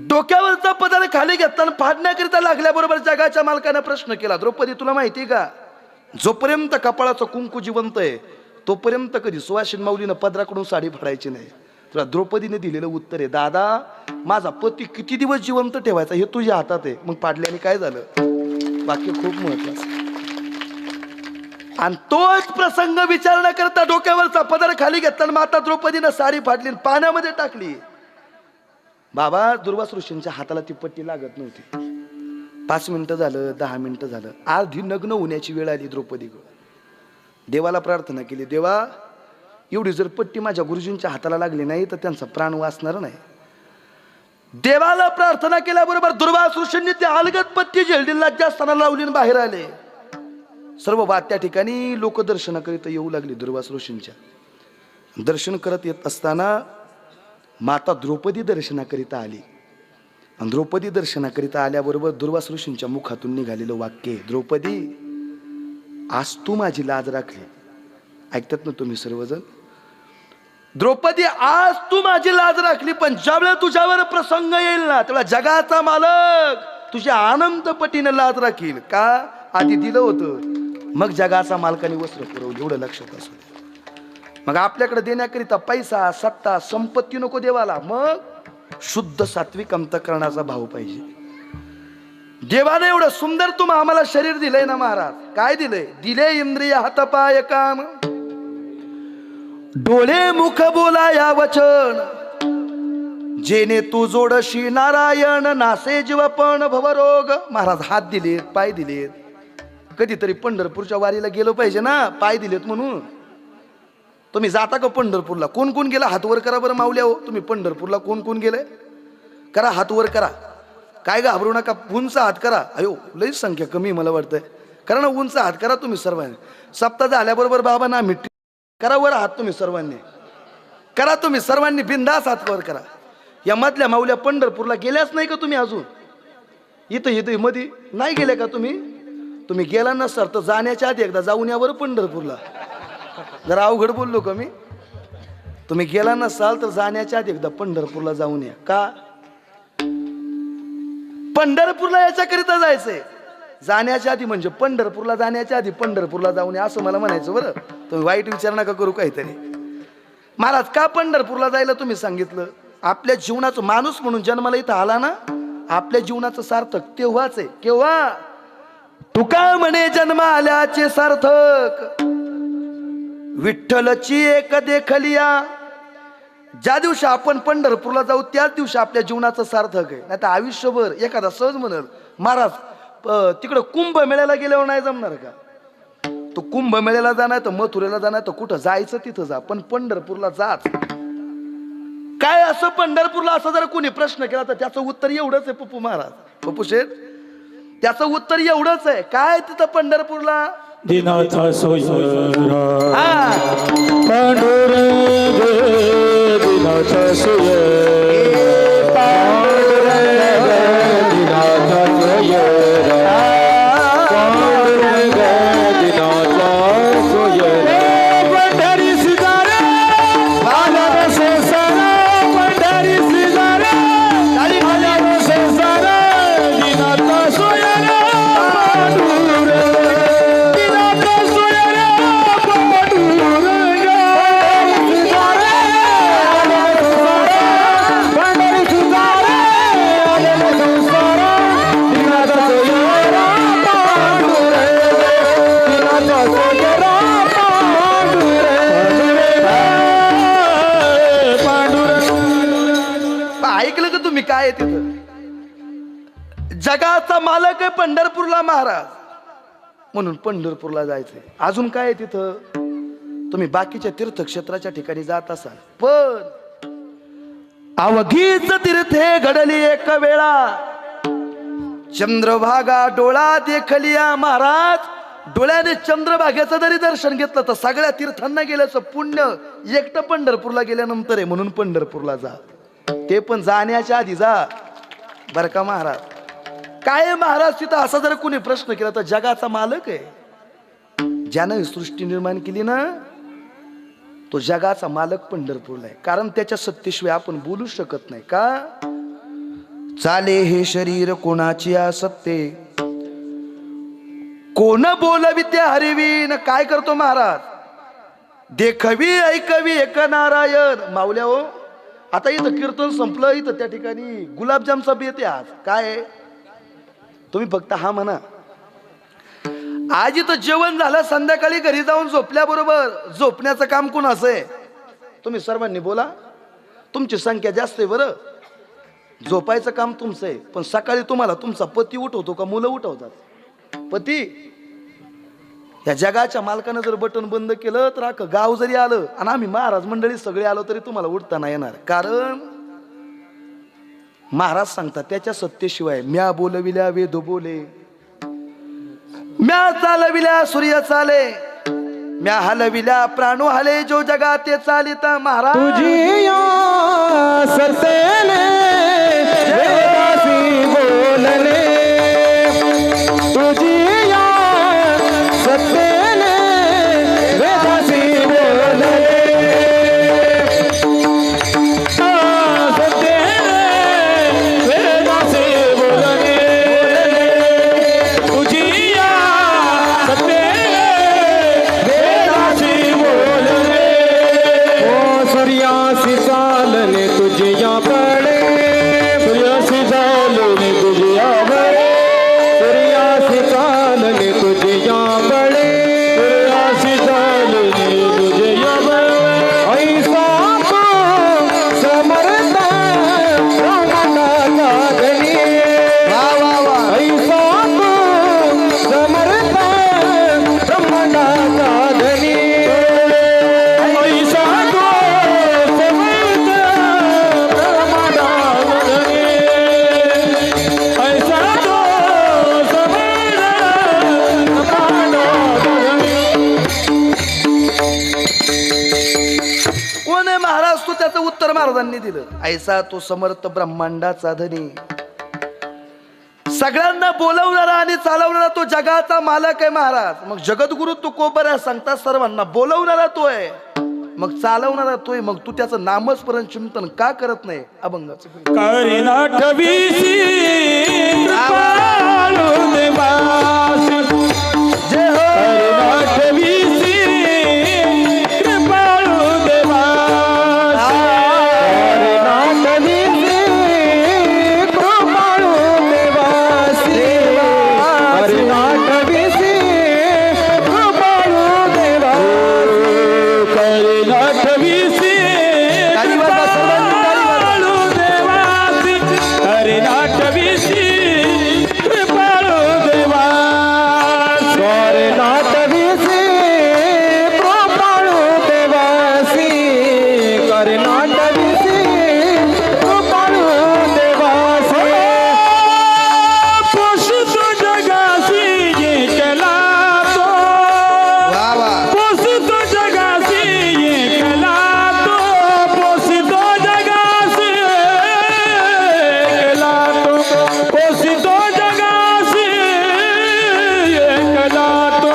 डोक्यावरचा पदर खाली घेताना फाडण्याकरिता लागल्याबरोबर जगाच्या मालकाने प्रश्न केला, द्रौपदी तुला माहिती का, जोपर्यंत कपाळाचं कुंकू जिवंत आहे तोपर्यंत कधी सुवासिनी माऊलीनं पदराकडून साडी फाडायची नाही. तुला द्रौपदीने दिलेलं उत्तर आहे, दादा माझा पती किती दिवस जिवंत ठेवायचा हे तुझ्या हातात आहे. मग पाडल्याने काय झालं, वाक्य खूप महत्वाचं. आणि तोच प्रसंग विचार न करता डोक्यावरचा पदर खाली घेतला, माता द्रौपदीनं साडी फाडली, पाण्यामध्ये टाकली. बाबा दुर्वास ऋषींच्या हाताला ती पट्टी लागत नव्हती. 5 मिनिटं झालं, 10 मिनिटं झालं, अर्धी नग्न होण्याची वेळ आली द्रौपदीकडे. देवाला प्रार्थना केली, देवा एवढी जर पट्टी माझ्या गुरुजींच्या हाताला लागली नाही तर त्यांचा प्राण वाचणार नाही. देवाला प्रार्थना केल्याबरोबर दुर्वास ऋषींनी ते अलगद पत्ती झेलडीला स्थानाला लावली आणि बाहेर आले. सर्व वाद त्या ठिकाणी लोक दर्शनाकरिता येऊ लागली. दुर्वास ऋषींच्या दर्शन करत येत असताना माता द्रौपदी दर्शनाकरिता आली. आणि द्रौपदी दर्शनाकरिता आल्याबरोबर दुर्वास ऋषींच्या मुखातून निघालेलं वाक्य, द्रौपदी आज तू माझी लाज राखली. ऐकतात ना तुम्ही सर्वजण? द्रौपदी आज तू माझी लाज राखली, पण ज्यावेळेला तुझ्यावर प्रसंग येईल ना तेव्हा जगाचा मालक तुझ्या आनंद पटीने लाज राखील. का? आधी दिलं होतं, मग जगाचा मालकाने वस्त्र पुरवलं. एवढं लक्षात असू दे. मग आपल्याकडे देण्याकरिता पैसा, सत्ता, संपत्ती नको देवाला, मग शुद्ध सात्विक अंतःकरणाचा भाव पाहिजे. देवाने एवढं सुंदर तुम्ही आम्हाला शरीर दिलंय ना महाराज. काय दिलंय? दिले इंद्रिय हातपाय काम, डोळे मुख बोलाया वचन, जेने तू जोडशी नारायण, नासे जीवपण भवरोग. महाराज हात दिलेत, पाय दिलेत. कधीतरी पंढरपूरच्या वारीला गेलो पाहिजे ना, पाय दिलेत म्हणून. तुम्ही जाता का पंढरपूरला? कोण कोण गेला? हात वर करा बरं माऊल्या हो. तुम्ही पंढरपूरला कोण कोण गेले? करा, हात वर करा. काय घाबरू नका, उंच हात करा. अयो लई संख्या कमी मला वाटतंय. करा ना, उंच हात करा तुम्ही सर्वांनी. सप्ताह झाल्याबरोबर बाबा ना मिठी करा वर हात तुम्ही सर्वांनी. करा तुम्ही सर्वांनी बिंदास हात वर करा. या मधल्या माऊल्या पंढरपूरला गेल्याच नाही का तुम्ही अजून? इथं मध्ये नाही गेले का तुम्ही? तुम्ही गेला नसणार तर जाण्याच्या आधी एकदा जाऊन यावर पंढरपूरला. जरा अवघड बोललो का मी? तुम्ही गेला नसाल तर जाण्याच्या आधी एकदा पंढरपूरला जाऊन या. का? पंढरपूरला याच्याकरिता जायचंय. जाण्याच्या आधी म्हणजे पंढरपूरला जाण्याच्या आधी पंढरपूरला जाऊन या असं मला म्हणायचं. बरं तुम्ही वाईट विचार नका करू काहीतरी. महाराज का पंढरपूरला जायला तुम्ही सांगितलं? आपल्या जीवनाचं, माणूस म्हणून जन्माला इथं आला ना, आपल्या जीवनाचं सार्थक तेव्हाच आहे. केव्हा? तुका म्हणे जन्म आल्याचे सार्थक, विठ्ठलची एक देखलिया. ज्या दिवशी आपण पंढरपूरला जाऊ त्याच दिवशी आपल्या जीवनाचं सार्थक आहे. नाही तर आयुष्यभर एखादा सहज म्हणल महाराज तिकडं कुंभ मेळ्याला गेल्यावर नाही जमणार का? तो कुंभ मेळ्याला जाणार तर मथुरेला जाणार तर कुठं जायचं तिथं जा, पण पंढरपूरला जाच. काय असं पंढरपूरला असं जर कोणी प्रश्न केला तर त्याचं उत्तर एवढंच आहे पप्पू महाराज, पप्पू शेठ, त्याचं उत्तर एवढंच आहे. काय तिथं पंढरपूरला? दिनाचा सोयरा हा पांडुरंग, दिनाचा सोयरा पांडुरंग, दिनाचा सोयरा पांडुरंग, दिनाचा सोयरा. पंढरी सिदारे आला संसार, पंढरी सिदारे आला संसार, दिनाचा सोयरा पांडुरंग, दिनाचा सोयरा पांडुरंग, सिदारे आला संसार, पंढरी सिदारे आला संसार, दिनाचा सोयरा पांडुरंग, दिनाचा सोयरा ऐकलं का तुम्ही? काय आहे तिथं? जगाचा मालक आहे पंढरपूरला महाराज, म्हणून पंढरपूरला जायचंय. अजून काय आहे तिथं? तुम्ही बाकीच्या तीर्थक्षेत्राच्या ठिकाणी जात असाल, पण अवघीच तीर्थे घडली एक वेळा, चंद्रभागा डोळा देखलिया. महाराज डोळ्याने चंद्रभागेचं जरी दर्शन घेतलं तर सगळ्या तीर्थांना गेल्याचं पुण्य एकटं पंढरपूरला गेल्यानंतर आहे. म्हणून पंढरपूरला जा, ते पण जाण्याच्या आधी जा बर का महाराज. काय महाराज तिथं असा जर कोणी प्रश्न केला तर जगाचा मालक आहे, ज्यानं ही सृष्टी निर्माण केली ना तो जगाचा मालक पंढरपूरला आहे. कारण त्याच्या सत्तेशिवाय आपण बोलू शकत नाही. का? चाले हे शरीर कोणाची सत्ते, कोण बोलवी ते हरिवीन. काय करतो महाराज? देखवी ऐकवी एक नारायण. माऊल्या हो, आता इथं कीर्तन संपलं, इथं त्या ठिकाणी गुलाबजामचा बेत आहे आज. काय? तुम्ही फक्त हा म्हणा. आज इथं जेवण झालं, संध्याकाळी घरी जाऊन झोपल्याबरोबर झोपण्याचं काम कोणाचं आहे? तुम्ही सर्वांनी बोला. तुमची संख्या जास्त आहे बरं. झोपायचं काम तुमचं आहे, पण सकाळी तुम्हाला तुमचा पती उठवतो का मुलं उठवतात? पती. या जगाच्या मालकानं जर बटन बंद केलं तर अख्खं गाव जरी आलं आणि आम्ही महाराज मंडळी सगळे आलो तरी तुम्हाला उठता नाही येणार. कारण महाराज सांगतात त्याच्या सत्तेशिवाय म्या बोलविल्या वेद बोले, म्या चालविल्या सूर्य चाले, म्या हलविल्या प्राणो हले, जो जगात ते चालिता महाराज. तुझी या सत्तेने वेदासी बोलले, तुझी या सत्तेने वेदासी बोलले, सत्तेने वेदासी बोलले, तुझी या सत्तेने वेदासी बोलले. ओ सूर्यासी चालने तुझिया पडे, सूर्यासी चालने तुझिया पडे, सूर्यासी चालने तुझिया पडे, सूर्यासी चालने तुझिया पडे. ऐसा तो समर्थ ब्रह्मांडाचा धनी, वा वा वा. ऐसा तो समर्थ ब्रह्मांडाचा धनी, ऐसा तो समर्थ ब्रह्मांडाचा धनी, ऐसा तो समर्थ ब्रह्मांडाचा धनी. कोण आहे महाराज तू? त्याचं उत्तर महाराजांनी दिलं. ऐसा तो समर्थ ब्रह्मांडाचा धनी, सगळ्यांना बोलवणारा आणि चालवणारा तो जगाचा मालक आहे महाराज. मग जगद्गुरु तू कोबर आहे सांगता, सर्वांना बोलवणारा तो आहे, मग चालवणारा तोय. मग तू त्याचं नामस्मरण चिंतन का करत नाही? अभंगाचं करीनाठवीसी कृपाळू देवासी, जय हो. करीनाठवीसी कृपाळू देवासी, करीनाठवीसी कृपाळू देवासी, करीनाठवीसी कृपाळू देवासी, करीनाठवीसी ताली वाजवा सर्वांनी, ताली वाजवा. देवासी, हरे नाटवीसी कृपाळू देवासी, हरे नाटवीसी कृपाळू देवासी, हरे नाटवीसी कृपाळू देवासी. पोषितो जगासी एकला तो, वा वा. पोषितो जगासी एकला तो, पोषितो जगासी एकला तो, पोषितो जगासी एकला तो,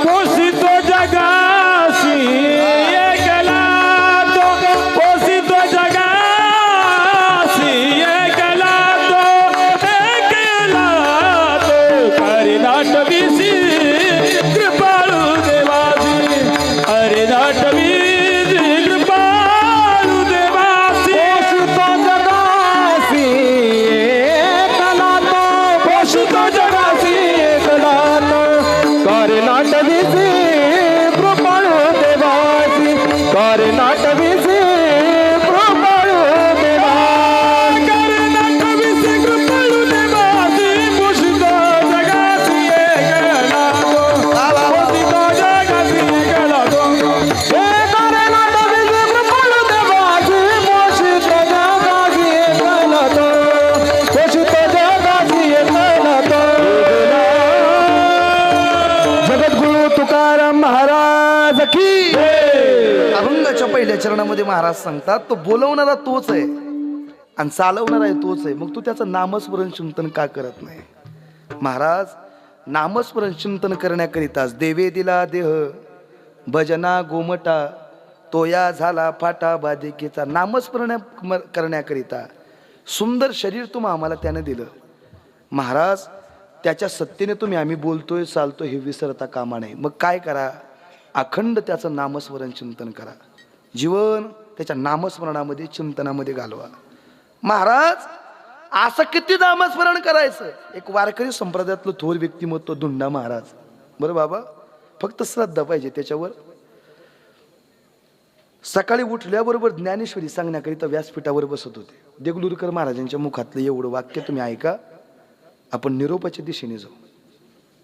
पोषितो जगासी एकला तो, पोषितो जगासी एकला तो, एकला तो. करीनाठवीसी कृपाळू देवासी, हरे नाटवीसी कृपाळू देवासी, पोषितो जगासी एकला तो, पोषितो जगासी एकला तो. करीनाठवीसी कृपाळू देवासी, करीनाठवीसी कृपाळू देवासी, करीनाठवीसी कृपाळू देवासी, पोषितो जगासी एकला तो, वा वा वा. पोषितो जगासी एकला तो. हे करीनाठवीसी कृपाळू देवासी, पोषितो जगासी एकला तो, पोषितो जगासी एकला तो. जगद्गुरु तुकाराम महाराज की अभंगाच्या पहिल्या चरणामध्ये महाराज सांगतात तो बोलवणारा तोच आहे आणि चालवणारा तोच आहे. मग तू त्याचं नामस्मरण चिंतन का करत नाही? महाराज नामस्मरण चिंतन करण्याकरिताच देवे दिला देह, भजना गोमटा, तोया झाला फाटा बाधिकेचा. नामस्मरण करण्याकरिता सुंदर शरीर तुम्ही आम्हाला त्याने दिलं महाराज. त्याच्या सत्तेने तुम्ही आम्ही बोलतोय चालतोय हे विसरता कामा नये. मग काय करा? अखंड त्याचं नामस्मरण चिंतन करा. जीवन त्याच्या नामस्मरणामध्ये चिंतनामध्ये घालवा. महाराज असं किती नामस्मरण करायचं? एक वारकरी संप्रदायातलं थोर व्यक्तिमत्व धुंडा महाराज, बरं बाबा, फक्त श्रद्धा पाहिजे त्याच्यावर. सकाळी उठल्याबरोबर ज्ञानेश्वरी सांगण्याकरिता व्यासपीठावर बसत होते. देगलूरकर महाराजांच्या मुखातलं एवढं वाक्य तुम्ही ऐका, आपण निरोपाच्या दिशेने जाऊ.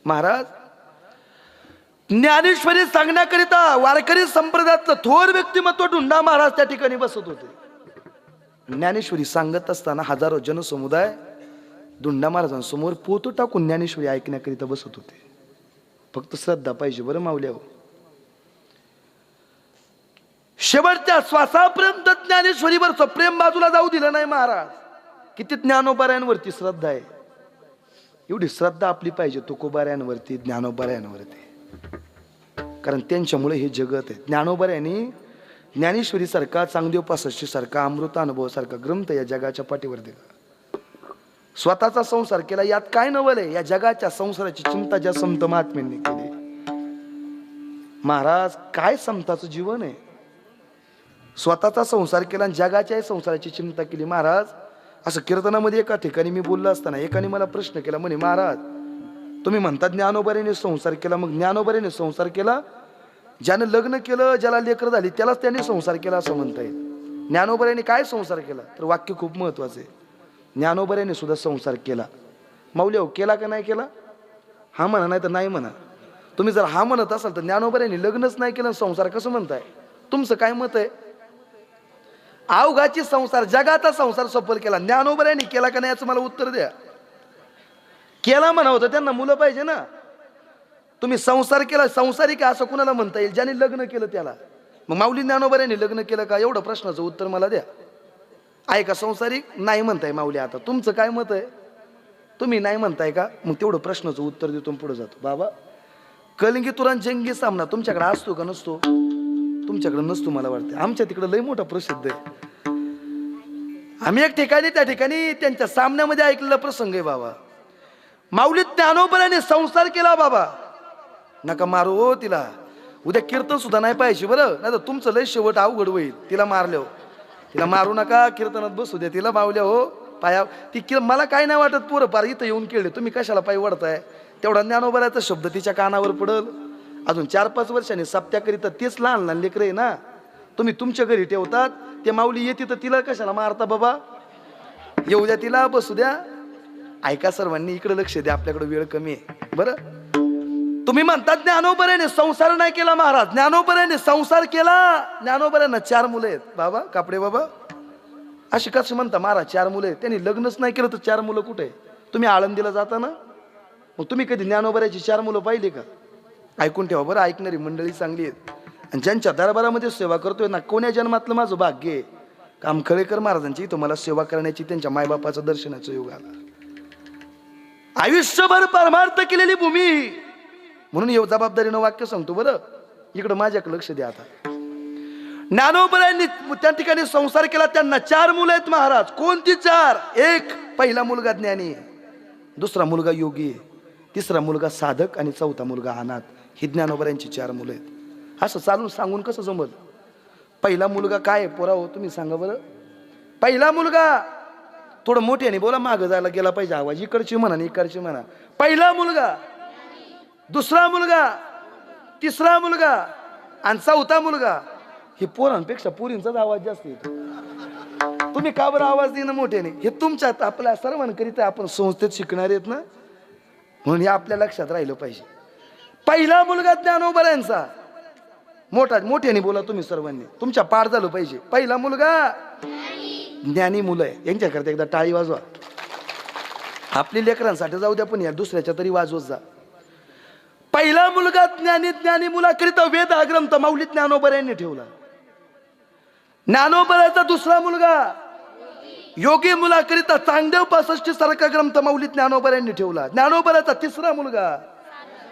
महाराज ज्ञानेश्वरी सांगण्याकरिता वारकरी संप्रदायातलं थोर व्यक्तिमत्व ढुंडा महाराज त्या ठिकाणी बसत होते. ज्ञानेश्वरी सांगत असताना हजारो जनसमुदाय दुंडा महाराजांसमोर पोतो टाकून ज्ञानेश्वरी ऐकण्याकरिता बसत होते. फक्त श्रद्धा पाहिजे बरं माऊल्या. शेवटच्या श्वासापर्यंत ज्ञानेश्वरीवरचं प्रेम बाजूला जाऊ दिलं नाही महाराज. किती ज्ञानोबाऱ्यांवरती श्रद्धा आहे. एवढी श्रद्धा आपली पाहिजे तुकोबाऱ्यांवरती, ज्ञानोबाऱ्यांवरती. कारण त्यांच्यामुळे हे जगत आहे. ज्ञानोबाऱ्यांनी ज्ञानेश्वरी सारखा, चांगदेव पासष्टी सारखा, अमृतानुभव सारखा ग्रंथ या जगाच्या पाठीवर दिला. स्वतःचा संसार केला. यात काय नवल आहे. या जगाच्या संसाराची चिंता ज्या संत महात्म्यांनी केली. महाराज काय संताचं जीवन आहे. स्वतःचा संसार केला आणि जगाच्या संसाराची चिंता केली. महाराज असं कीर्तनामध्ये एका ठिकाणी मी बोललो असताना एकाने मला प्रश्न केला. म्हणे महाराज तुम्ही म्हणता ज्ञानोबाऱ्याने संसार केला, मग ज्ञानोबाऱ्याने संसार केला ज्यानं लग्न केलं, ज्याला लेकर झाली त्यालाच त्याने संसार केला असं म्हणता येईल. ज्ञानोबाऱ्याने काय संसार केला. तर वाक्य खूप महत्वाचं आहे. ज्ञानोबाऱ्याने सुद्धा संसार केला. माऊल्या केला का नाही केला. हा म्हणा नाही तर नाही म्हणा. तुम्ही जर हा म्हणत असाल तर ज्ञानोबाऱ्याने लग्नच नाही केलं संसार कसं म्हणताय. तुमचं काय मत आहे. अवघाची संसार, जगाचा संसार सफल केला. ज्ञानोबाऱ्यांनी केला का नाही याचं मला उत्तर द्या. केला म्हणा होतं, त्यांना मुलं पाहिजे ना. तुम्ही संसार केला, संसारिक असं कुणाला म्हणता येईल ज्याने लग्न केलं त्याला. मग माऊली ज्ञानोबाऱ्यांनी लग्न केलं का एवढं प्रश्नाचं उत्तर मला द्या. आहे का संसारिक. नाही म्हणताय माऊली. आता तुमचं काय मत आहे. तुम्ही नाही म्हणताय का. मग तेवढं प्रश्नाचं उत्तर देतो पुढे जातो. बाबा कलिंगी तुरान जंगी सामना तुमच्याकडे असतो का नसतो. तुमच्याकडे नसतो मला वाटतं. आमच्या तिकडे लय मोठा प्रसिद्ध आहे. आम्ही एक ठिकाणी त्या ठिकाणी त्यांच्या सामन्यामध्ये ऐकलेला प्रसंग आहे. बाबा माऊली ज्ञानोबाऱ्याने संसार केला. बाबा नका मारू हो तिला. उद्या कीर्तन सुद्धा नाही पाहिजे बरं. नाही तर तुमचं लय शेवट अवघड होईल. तिला मारल्या हो. तिला मारू नका. कीर्तनात बसू द्या तिला. मावल्या हो पाया ती मला काय नाही वाटत. पोरं पार इथं येऊन केले. तुम्ही कशाला पायी वडताय. तेवढा ज्ञानोबाऱ्याचा शब्द तिच्या कानावर पडल. अजून 4-5 वर्षांनी सप्त्याकरिता तेच लहान लहान लेकरं आहे ना. तुम्ही तुमच्या घरी ठेवतात. ते माऊली येते तर तिला कशाला मारता बाबा. येऊ द्या तिला, बसू द्या. ऐका सर्वांनी इकडे लक्ष द्या. आपल्याकडे वेळ कमी आहे बरं. तुम्ही म्हणतात ज्ञानोबाऱ्याने संसार नाही केला. महाराज ज्ञानोबाऱ्याने संसार केला. ज्ञानोबाऱ्यांना 4 मुलं आहेत. बाबा कापडे बाबा अशी कसं म्हणता. महाराज 4 मुलं आहेत. त्यांनी लग्नच नाही केलं तर 4 मुलं कुठे. तुम्ही आळंदीला जाता ना. मग तुम्ही कधी ज्ञानोबाऱ्याची 4 मुलं पाहिली का. ऐकून ठेवा बरं. ऐकणारी मंडळी चांगली आहेत. आणि ज्यांच्या दरबारामध्ये सेवा करतोय ना, कोण्या जन्मातलं माझं भाग्य आहे. कामखळेकर महाराजांची इथं मला सेवा करण्याची, त्यांच्या मायबापाचं दर्शनाचं योग आला. आयुष्यभर परमार्थ केलेली भूमी. म्हणून एव जबाबदारीनं वाक्य सांगतो बरं. इकडं माझ्याकडे लक्ष द्या. आता ज्ञानोबाऱ्यांनी त्या ठिकाणी संसार केला. त्यांना 4 मुलं आहेत महाराज. कोणती 4. एक पहिला मुलगा ज्ञानी, दुसरा मुलगा योगी, तिसरा मुलगा साधक आणि चौथा मुलगा अनाथ. ही ज्ञानोबाऱ्यांची 4 मुलं आहेत. असं चालून सांगून कसं जमल. पहिला मुलगा काय पोरा हो तुम्ही सांगा बरं. पहिला मुलगा थोडं मोठ्याने बोला. मागं जायला गेला पाहिजे आवाज. इकडची म्हणा आणि इकडची म्हणा. पहिला मुलगा, दुसरा मुलगा, तिसरा मुलगा आणि चौथा मुलगा. हे पोरांपेक्षा पोरींचाच आवाज जास्त येतो. तुम्ही का बरं आवाज देणं मोठ्याने. हे तुमच्यात आपल्या सर्वांकरिता आपण संस्थेत शिकणार आहेत ना. म्हणून हे आपल्या लक्षात राहिलं पाहिजे. पहिला मुलगा ज्ञानोबाऱ्यांचा. मोठ्याने बोला तुम्ही सर्वांनी. तुमच्या पार झालं पाहिजे. पहिला मुलगा ज्ञानी मुलं आहे. यांच्याकरता एकदा टाळी वाजवा. आपली लेकरांसाठी जाऊ द्या पण या दुसऱ्याच्या तरी वाजवत जा. पहिला मुलगा ज्ञानी मुलाकरिता वेद हा ग्रंथ माऊली ज्ञानोबाऱ्यांनी ठेवला. ज्ञानोबाऱ्याचा दुसरा मुलगा योगी मुलाकरिता चांगदेव पासष्टी सारखा ग्रंथ माऊली ज्ञानोबाऱ्यांनी ठेवला. ज्ञानोबाऱ्याचा तिसरा मुलगा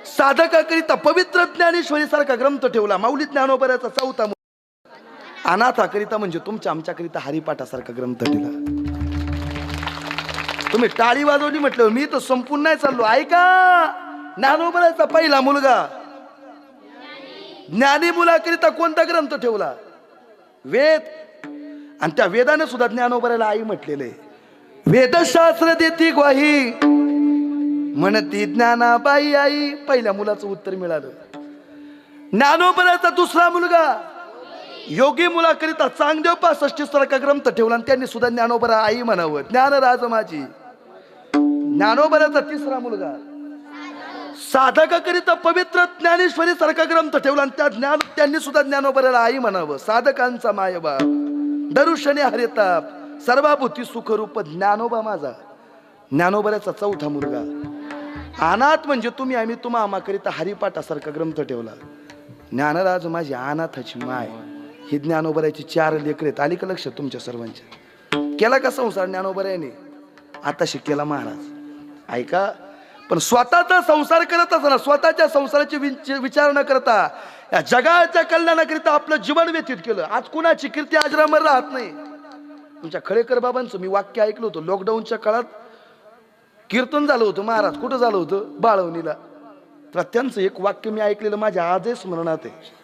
साधकाकरिता पवित्र ज्ञानेश्वरी सारखा ग्रंथ ठेवला. माऊली ज्ञानोबाऱ्याचा चौथा मुलगा अनाथाकरिता म्हणजे तुमच्या आमच्याकरिता हरिपाठासारखा ग्रंथ ठेवला. तुम्ही टाळी वाजवली म्हटलं मी तर संपूर्ण नाही चाललो. ऐका. ज्ञानोबाऱ्याचा पहिला मुलगा ज्ञानी मुलाकरिता कोणता ग्रंथ ठेवला. वेद. आणि त्या वेदाने सुद्धा ज्ञानोबाऱ्याला आई म्हटलेलं आहे. वेदशास्त्र देती ग्वाही म्हणती ज्ञानाबाई आई. पहिल्या मुलाचं उत्तर मिळालं. ज्ञानोबाऱ्याचा दुसरा मुलगा योगी मुलाकरिता चांगदेव पासष्टी सारखा ग्रंथ ठेवला आणि त्यांनी सुद्धा ज्ञानोबारा आई म्हणावं. ज्ञानराज माझी. ज्ञानोबाऱ्याचा तिसरा मुलगा साधकाकरिता पवित्र ज्ञानेश्वरी सारखा ग्रंथ ठेवला आणि त्यांनी सुद्धा ज्ञानोबाऱ्याला आई म्हणावं. साधकांचा मायबाप दरुशने हरिताप सर्वाभूती सुखरूप ज्ञानोबा माझा. ज्ञानोबाचा चौथा मुलगा. अनाथ म्हणजे तुम्ही आम्ही तुम्हा आम्हाकरिता हरिपाठासारखा ग्रंथ ठेवला. ज्ञानराज माझी अनाथाची माय. ही ज्ञानोबराची 4 लेकरं आहेत. आली का लक्षात तुमच्या सर्वांच्या? केला का संसार ज्ञानोबराने? आता शिकेला महाराज. ऐका, पण स्वतःचा संसार करत असताना स्वतःच्या संसाराची विचार न करता या जगाच्या कल्याणाकरिता आपलं जीवन व्यतीत केलं. आज कुणाची कीर्ती अजरामर राहत नाही. तुमच्या खळेकर बाबांचं मी वाक्य ऐकलं होतं. लॉकडाऊनच्या काळात कीर्तन झालं होतं महाराज. कुठं झालं होतं? बाळवणीला. तर त्यांचं एक वाक्य मी ऐकलेलं माझ्या आजही स्मरणात आहे.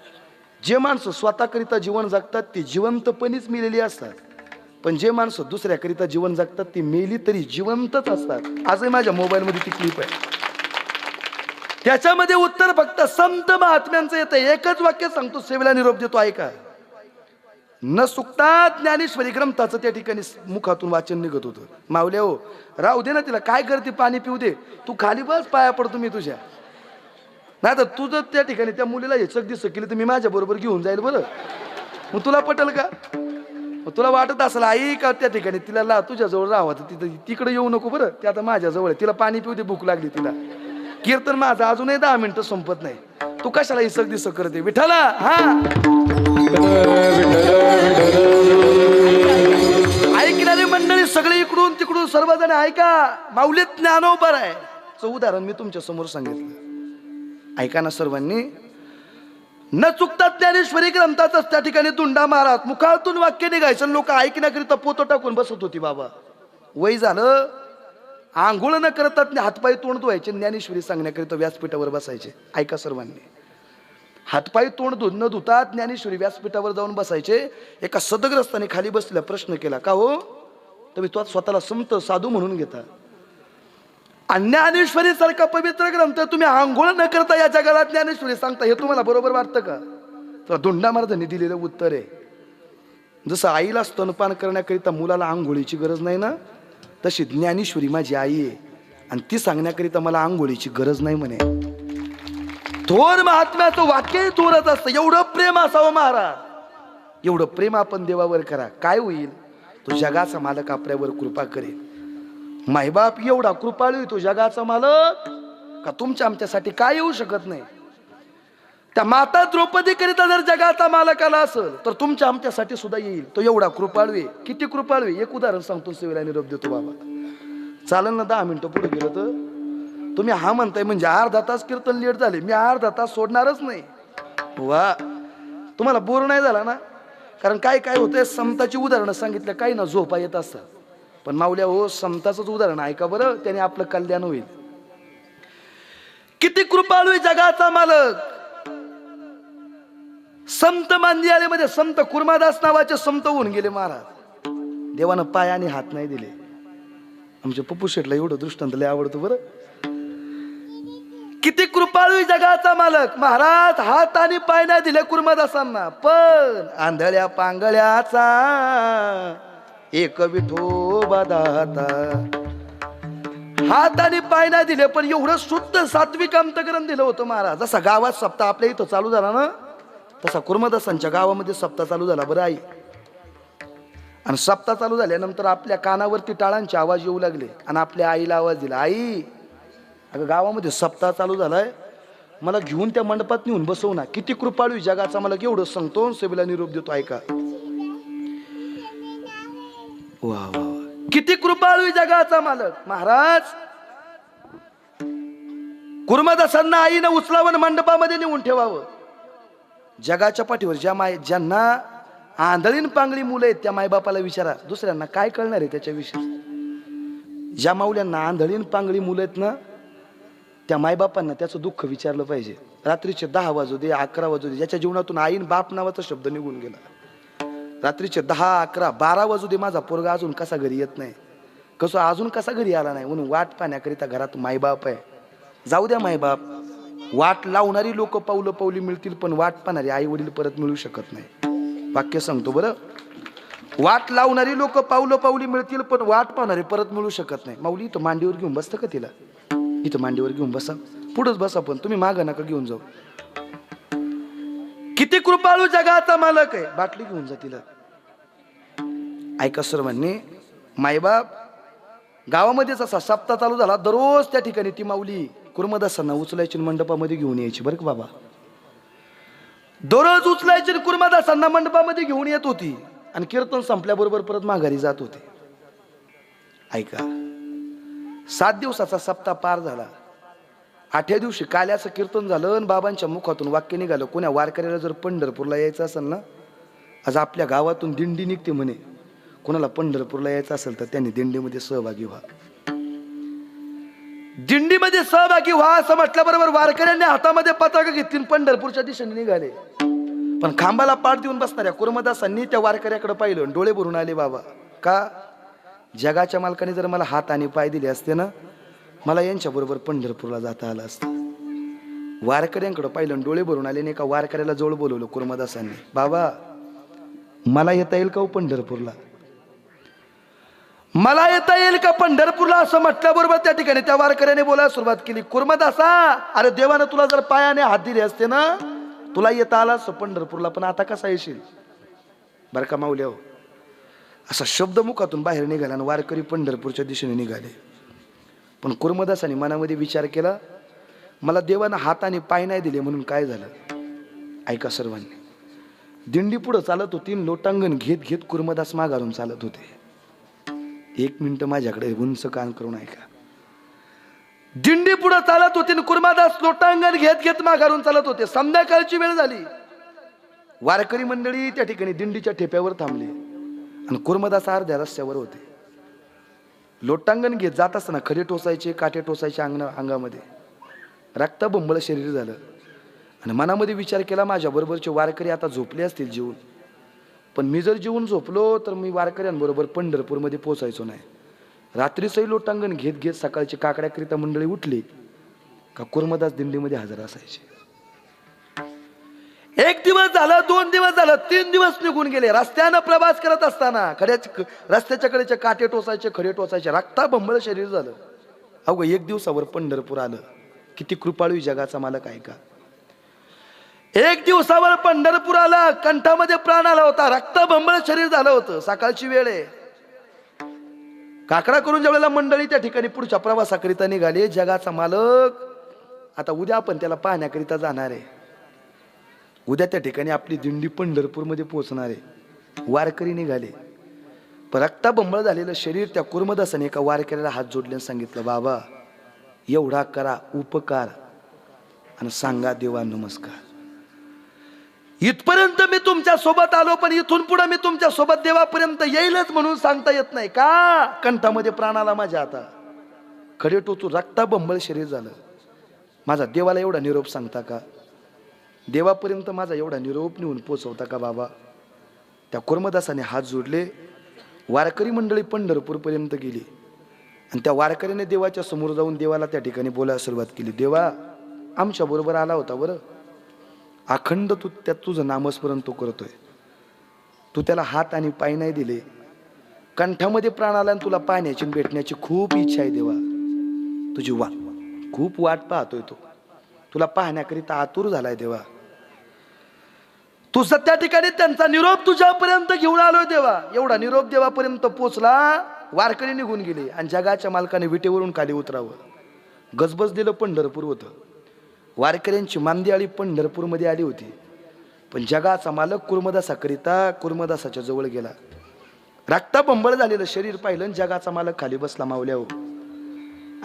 जे माणसं स्वतःकरिता जीवन जगतात ती जिवंतपणीच मेलेली असतात, पण जे माणसं दुसऱ्याकरिता जीवन जगतात ती मेली तरी जिवंतच असतात. आजही माझ्या मोबाईलमध्ये ती क्लिप आहे. त्याच्यामध्ये उत्तर फक्त संत महात्म्यांचं येतं. एकच वाक्य सांगतो, सेवेला निरोप देतो, ऐका. न सुकता ज्ञानेश्वरी ग्रंथाचं त्या ठिकाणी मुखातून वाचन निघत होतं. माऊल्या हो, राहू दे ना तिला, काय करते, पाणी पिऊ दे, तू खाली बस, पाया पडतो मी तुझ्या. नाही तर तुझं त्या ठिकाणी त्या मुलीला हे चक दिसत केली तर मी माझ्या बरोबर घेऊन जाईल बरं. मग तुला पटेल का? तुला वाटत असेल आई का त्या ठिकाणी तिला तुझ्या जवळ राहावं, तिथं तिकडे येऊ नको बरं. ते आता माझ्या जवळ आहे, तिला पाणी पिऊ दे, भूक लागली तिला. कीर्तन माझं अजूनही 10 मिनिटं संपत नाही. तू कशाला इसक दिसक करते विठ्ठला? हा, ऐकणारी मंडळी सगळे इकडून तिकडून सर्वजण ऐका. माऊलीत ज्ञानोबर आहे. उदाहरण मी तुमच्या समोर सांगितलं, ऐका ना सर्वांनी. न चुकता ज्ञानेश्वरी ग्रंथातच त्या ठिकाणी दुंडा महाराज मुखातून वाक्य निघायचं, लोक ऐकण्याकरिता पोतं टाकून बसत होती. बाबा वय झालं, आंघोळ न करता हातपाय तोंड धुवायचे, ज्ञानेश्वरी सांगण्याकरिता व्यासपीठावर बसायचे. ऐका सर्वांनी, हातपाय तोंड न धुता ज्ञानेश्वरी व्यासपीठावर जाऊन बसायचे. एका सदग्रस्ताने खाली बसलेला प्रश्न केला, का हो तुम्ही तो स्वतःला संत साधू म्हणून घेता, ज्ञानेश्वरी सारखा पवित्र ग्रंथ तुम्ही आंघोळ न करता या जगाला ज्ञानेश्वरी सांगता, हे तुम्हाला बरोबर वाटतं का? तर धुंडा महाराजांनी दिलेलं उत्तर आहे, जसं आईला स्तनपान करण्याकरिता मुलाला आंघोळीची गरज नाही ना, तशी ज्ञानेश्वरी माझी आई आहे आणि ती सांगण्याकरिता मला आंघोळीची गरज नाही म्हणे. थोर महात्म्याचं वाक्य थोरच असतं. एवढं प्रेम असावं महाराज, एवढं प्रेम आपण देवावर करा. काय होईल? तो जगाचा मालक आपल्यावर कृपा करेल. मायबाप एवढा कृपाळू, तो जगाचा मालक का तुमच्या आमच्यासाठी काय येऊ शकत नाही. त्या माता द्रौपदी करिता जर जगाचा मालक आला असेल तर तुमच्या आमच्यासाठी सुद्धा येईल. तो एवढा कृपाळू आहे. किती कृपाळू आहे? एक उदाहरण सांगतो, सेवेला निरोप देतो बाबा. चालेल ना 10 मिनिटं पुढे गेलं तर? तुम्ही हा म्हणताय म्हणजे अर्धा तास कीर्तन लेट झाले, मी अर्धा तास सोडणारच नाही. वा, तुम्हाला बोर नाही झाला ना? कारण काय काय होतंय, समताची उदाहरणं सांगितलं, काही ना झोपा येत असतात, पण माऊल्या हो समताचंच उदाहरण ऐका बरं, त्याने आपलं कल्याण होईल. किती कृपाळू आहे जगाचा मालक. संत मांदियाळीमध्ये संत कुर्मादास नावाचे संत होऊन गेले महाराज. देवानं पाय आणि हात नाही दिले. आमच्या पप्पू शेटला एवढं दृष्टांत लय आवडतो बरं. किती कृपाळू जगाचा मालक महाराज. हात आणि पाय नाही दिले कुर्मादासांना, पण आंधळ्या पांगळ्याचा एक विठोबा दाता. हात आणि पाय नाही दिले पण एवढं शुद्ध सात्विक अंतकरण दिलं होतं महाराज. जसा गावात सप्ताह आपल्या इथं चालू झाला ना, तसा कुर्मादासांच्या गावामध्ये सप्ताह चालू झाला बरं आई. आणि सप्ताह चालू झाल्यानंतर आपल्या कानावरती टाळांचे आवाज येऊ लागले आणि आपल्या आईला आवाज दिला, आई अगं गावामध्ये सप्ताह चालू झालाय, मला घेऊन त्या मंडपात नेऊन बसवू ना. किती कृपाळू जगाचा मला एवढं सांगतो, सेवेला निरोप देतो ऐका. वा वा, किती कृपाळू जगाचा मालक महाराज. कुर्मादासांना आईनं उचलावं मंडपामध्ये नेऊन ठेवावं. जगाच्या पाठीवर ज्यांना आंधळीन पांगळी मुलं आहेत त्या मायबापाला विचारा, दुसऱ्यांना काय कळणार आहे त्याच्याविषयी. ज्या माऊल्यांना आंधळीन पांगळी मुलं आहेत ना, त्या मायबापांना त्याचं दुःख विचारलं पाहिजे. रात्रीचे 10 वाजू दे, 11 वाजू दे, ज्याच्या जीवनातून आईन बाप नावाचा शब्द निघून गेला, रात्रीचे 10, 11, 12 वाजू दे, माझा पोरगा अजून कसा घरी येत नाही, कसं अजून कसा घरी आला नाही, म्हणून वाट पाहण्याकरिता घरात मायबाप आहे. जाऊ द्या मायबाप, वाट लावणारी लोक पावलं पावली मिळतील, पण वाट पाहणारे आई वडील परत मिळू शकत नाही. वाक्य सांगतो बरं, वाट लावणारी लोक पावलं पावली मिळतील पण वाट पाहणारे परत मिळू शकत नाही. माऊली इथं मांडीवर घेऊन बसतं का तिला? इथं मांडीवर घेऊन बसा, पुढंच बसा, पण तुम्ही मागं नका घेऊन जाऊ. किती कृपाळू जगाचा मालक आहे. बाटली घेऊन जा तिला. ऐका सर्वांनी, मायबाप गावामध्येच असा सप्ताह चालू झाला. दररोज त्या ठिकाणी ती माऊली कुर्मदासांना उचलायची आणि मंडपामध्ये घेऊन यायची बरं का बाबा. दररोज उचलायची आणि कुर्मदासांना मंडपामध्ये घेऊन येत होती आणि कीर्तन संपल्याबरोबर परत माघारी जात होते. ऐका, 7 दिवसाचा सप्ताह पार झाला. 8व्या दिवशी काल्याचं कीर्तन झालं आणि बाबांच्या मुखातून वाक्य निघालं, कोण्या वारकऱ्याला जर पंढरपूरला यायचं असेल ना, आज आपल्या गावातून दिंडी निघते म्हणे, कोणाला पंढरपूरला यायचं असेल तर त्यांनी दिंडीमध्ये सहभागी व्हा. दिंडीमध्ये सहभागी व्हा असं म्हटल्याबरोबर वारकऱ्यांनी हातामध्ये पताका घेतली आणि पंढरपूरच्या दिशेने निघाले. पण खांबाला पाठ देऊन बसणाऱ्या कुर्मदासांनी त्या वारकऱ्याकडे पाहिलं, डोळे भरून आले. बाबा का? जगाच्या मालकाने जर मला हात आणि पाय दिले असते ना, मला यांच्या बरोबर पंढरपूरला जाता आलं असतं. वारकऱ्यांकडे पाहिलं, डोळे भरून आले. एका वारकऱ्याला जवळ बोलवलं कुर्मदासांनी, बाबा मला येता येईल का हो पंढरपूरला? मला येता येईल का पंढरपूरला? असं म्हटल्याबरोबर त्या ठिकाणी त्या वारकऱ्याने बोलायला सुरुवात केली, कुर्मदासा, अरे देवानं तुला जर पायाने हात दिले असते ना, तुला येता आला असं पंढरपूरला, पण आता कसा येशील? बरं का माऊली हो, असा शब्द मुखातून बाहेर निघाला आणि वारकरी पंढरपूरच्या दिशेने निघाले. पण कुर्मदासांनी मनामध्ये विचार केला, मला देवानं हात आणि पाय नाही दिले म्हणून काय झालं? ऐका सर्वांनी, दिंडी पुढं चालत होती, लोटांगण घेत घेत कुर्मदास माघारून चालत होते. 1 मिनिट माझ्याकडे उंच कान करून ऐका. दिंडी पुढे चालत होती, कुर्मदास लोटांगण घेत घेत माघारून चालत होते. संध्याकाळची वेळ झाली. वारकरी मंडळी त्या ठिकाणी दिंडीच्या ठेप्यावर थांबले आणि कुर्मदास अर्ध्या रस्त्यावर होते. लोटांगण घेत जात असताना खडे टोचायचे, काटे टोचायचे अंगामध्ये. रक्तबंबळ शरीर झालं आणि मनामध्ये विचार केला, माझ्या बरोबरचे वारकरी आता झोपले असतील जेवून, पण मी जर जेवून झोपलो तर मी वारकऱ्यांबरोबर पंढरपूरमध्ये पोहोचायचो नाही. रात्रीचंही लोटांगण घेत घेत सकाळची काकड्याकरिता मंडळी उठली का कुर्मदास दिंडीमध्ये हजर असायचे. 1 दिवस झालं, 2 दिवस झालं, 3 दिवस निघून गेले. रस्त्यानं प्रवास करत असताना रस्त्याच्या कडेचे काटे टोचायचे, खडे टोचायचे, रक्ताबंबळ शरीर झालं. अवघं 1 दिवसावर पंढरपूर आलं. किती कृपाळू जगाचा मालक आहे का? 1 दिवसावर पंढरपूर आला, कंठामध्ये प्राण आला होता, रक्तबंबळ शरीर झालं होतं. सकाळची वेळ आहे. काकडा करून जेवढ्याला मंडळी त्या ठिकाणी पुढच्या प्रवासाकरिता निघाले. जगाचा मालक आता उद्या आपण त्याला पाहण्याकरिता जाणार आहे. उद्या त्या ठिकाणी आपली दिंडी पंढरपूरमध्ये पोहोचणार आहे. वारकरी निघाले, पण रक्ताबंबळ झालेलं शरीर त्या कुर्मदासाने एका वारकऱ्याला हात जोडले आणि सांगितलं, बाबा एवढा करा उपकार आणि सांगा देवा नमस्कार. इथपर्यंत मी तुमच्या सोबत आलो, पण इथून पुढे मी तुमच्या सोबत देवापर्यंत येईलच म्हणून सांगता येत नाही का? कंठामध्ये प्राणाला माझ्या आता खडे टोचून रक्ताबंबळ शरीर झालं. माझा देवाला एवढा निरोप सांगता का? देवापर्यंत माझा एवढा निरोप नेऊन पोचवता का बाबा? त्या कुर्मदासाने हात जोडले. वारकरी मंडळी पंढरपूरपर्यंत गेली आणि त्या वारकऱ्याने देवाच्या समोर जाऊन देवाला त्या ठिकाणी बोलायला सुरुवात केली, देवा आमच्या बरोबर आला होता बरं, अखंड तू त्यात तुझं नामस्मरण तो करतोय, तू त्याला हात आणि पाय नाही दिले, कंठामध्ये प्राण आला आणि तुला पाहण्याची भेटण्याची खूप इच्छा आहे देवा, तुझी खूप वाट पाहतोय तो, तुला पाहण्याकरिता आतुर झालाय देवा. तू सत्या ठिकाणी त्यांचा निरोप तुझ्यापर्यंत घेऊन आलोय देवा. एवढा निरोप देवापर्यंत पोचला. वारकरी निघून गेले आणि जगाच्या मालकाने विटेवरून खाली उतरावं. गजबज दिलं पंढरपूर होतं. वारकऱ्यांची मांदियाळी पंढरपूरमध्ये आली होती, पण जगाचा मालक कुर्मदासाकरिता कुर्मदासाच्या जवळ गेला. रक्ताबंबळ झालेलं शरीर पाहिलं आणि जगाचा मालक खाली बसला मावल्यावर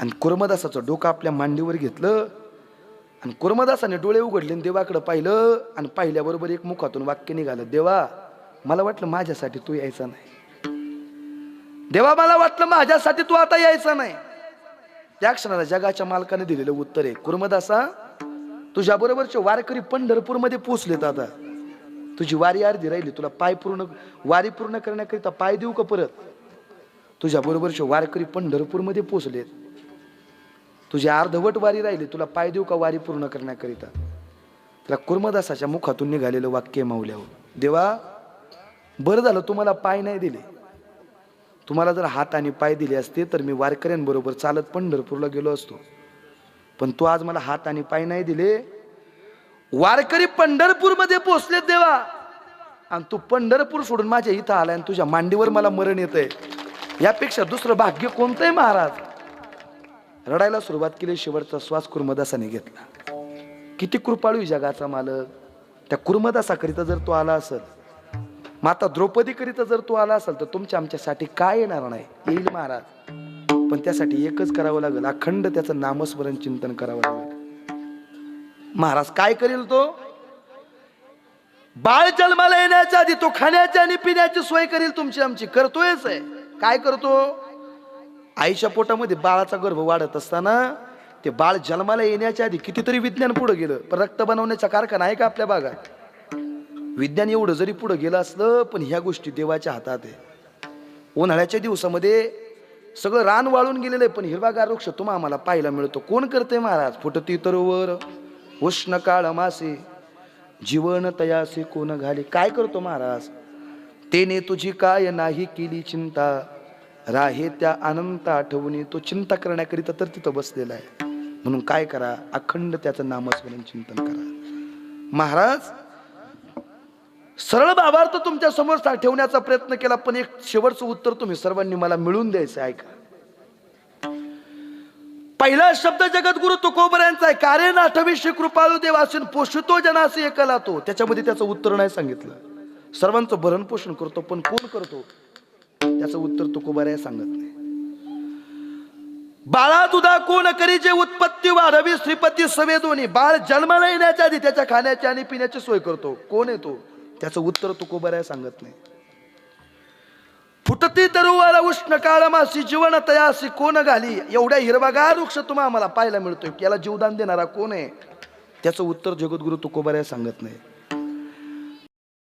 आणि कुर्मदासाचं डोकं आपल्या मांडीवर घेतलं आणि कुर्मदासाने डोळे उघडले आणि देवाकडे पाहिलं आणि पाहिल्याबरोबर एक मुखातून वाक्य निघालं, देवा मला वाटलं माझ्यासाठी तू यायचा नाही, देवा मला वाटलं माझ्यासाठी तू आता यायचा नाही. त्या क्षणाला जगाच्या मालकाने दिलेलं उत्तर आहे, कुर्मदासा तुझ्या बरोबरचे वारकरी पंढरपूरमध्ये पोहोचलेत, आता तुझी वारी अर्धी राहिली, तुला वारी पूर्ण करण्याकरिता पाय देऊ का परत? तुझ्या बरोबरचे वारकरी पंढरपूरमध्ये पोहोचलेत, तुझी अर्धवट वारी राहिली, तुला पाय देऊ का वारी पूर्ण करण्याकरिता? त्याला कुर्मदासाच्या मुखातून निघालेलं वाक्य मावल्यावर, देवा बरं झालं तुम्हाला पाय नाही दिले, तुम्हाला जर हात आणि पाय दिले असते तर मी वारकऱ्यांबरोबर चालत पंढरपूरला गेलो असतो, पण तू आज मला हात आणि पाय नाही दिले. वारकरी पंढरपूरमध्ये पोहोचलेत देवा. आणि तू पंढरपूर सोडून माझ्या इथं आलाय आणि तुझ्या मांडीवर मला मरण येतंय, यापेक्षा दुसरं भाग्य कोणतंय महाराज? रडायला सुरुवात केली. शेवटचा श्वास कुर्मदासाने घेतला. किती कृपाळू जगाचा मालक. त्या कुर्मदासाकरिता जर तो आला असेल, माता द्रौपदी करिता जर तो आला असेल, तर तुमच्या आमच्यासाठी काय येणार नाही? येईल महाराज. पण त्यासाठी एकच करावं लागेल, अखंड त्याचं नामस्मरण चिंतन करावं लागेल. महाराज काय करेल तो? बाळ जन्माला येण्याच्या आधी तो खाण्याची आणि पिण्याची सोय करेल तुमची आमची. करतोयच आहे. काय करतो? आईच्या पोटामध्ये बाळाचा गर्भ वाढत असताना ते बाळ जन्माला येण्याच्या आधी कितीतरी विज्ञान पुढे गेलं, पण रक्त बनवण्याचा कारखाना आहे का आपल्या भागात? विज्ञान एवढं जरी पुढे गेलं असलं, पण ह्या गोष्टी देवाच्या हातात आहे. उन्हाळ्याच्या दिवसामध्ये सगळं रान वाळून गेलेलं आहे, पण हिरवागार वृक्ष तुम्हा आम्हाला पाहायला मिळतो. कोण करते महाराज? फुटती तरुवर उष्ण काळ मासे, जीवन तयासे कोण घाले. काय करतो महाराज? तेने तुझी काय नाही केली चिंता, राहे त्या अनंत आठवणी. तो चिंता करण्याकरिता तर तिथं बसलेला आहे. म्हणून काय करा? अखंड त्याचं नामस्मरण चिंतन करा. महाराज सरळ भावार्थ तुमच्या समोर ठेवण्याचा प्रयत्न केला, पण एक शेवटचं उत्तर तुम्ही सर्वांनी मला मिळून द्यायचं. ऐका. पहिला शब्द जगद्गुरु तुकोबर यांचा आहे. कार्य नाठविषयी कृपाळू देव असून पोषितो जनासी एकला तो. त्याच्यामध्ये त्याचं उत्तर नाही सांगितलं. सर्वांचं भरण पोषण करतो, पण कोण करतो? त्याचं उत्तर तुकोबर सांगत नाही. बाळा दुधा कोण करी जे उत्पत्ती वाढवी श्रीपती सवेदोनी. बाळ जन्माला येण्याच्या आधी त्याच्या खाण्याची आणि पिण्याची सोय करतो. कोण येतो? त्याचं उत्तर तुकोबर सांगत नाही. फुटती तरुवाला उष्ण काळमासी, जीवन तयासी कोण घाली. एवढ्या हिरवागार वृक्ष तुम्हाला आम्हाला पाहायला मिळतोय, याला जीवदान देणारा कोण आहे? त्याचं उत्तर जगद्गुरु तुकोबर सांगत नाही.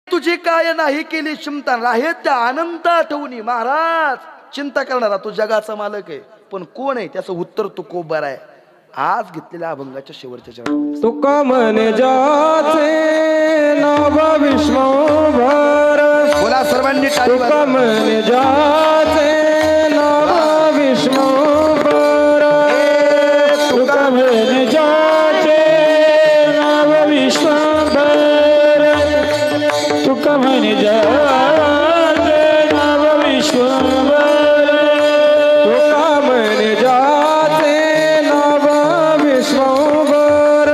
तुझी काय नाही केली चिंता, राहे त्या अनंत आठवणी. महाराज चिंता करणारा तो जगाचा मालक आहे, पण कोण आहे? त्याचं उत्तर तुकोबर आहे. आज घेतलेल्या अभंगाच्या शेवटच्या चरणामध्ये तुका म्हणे जाचे नाव विश्वभर. बोला सर्वांनी टाळी तुका वाजवा. म्हणे जाचे नाव विश्वभर. तुका म्हणे जाचे नाव विश्वभर. तुका म्हणे जाचे नाव विश्वभर. तुका म्हणे जाचे नाव विश्वभर.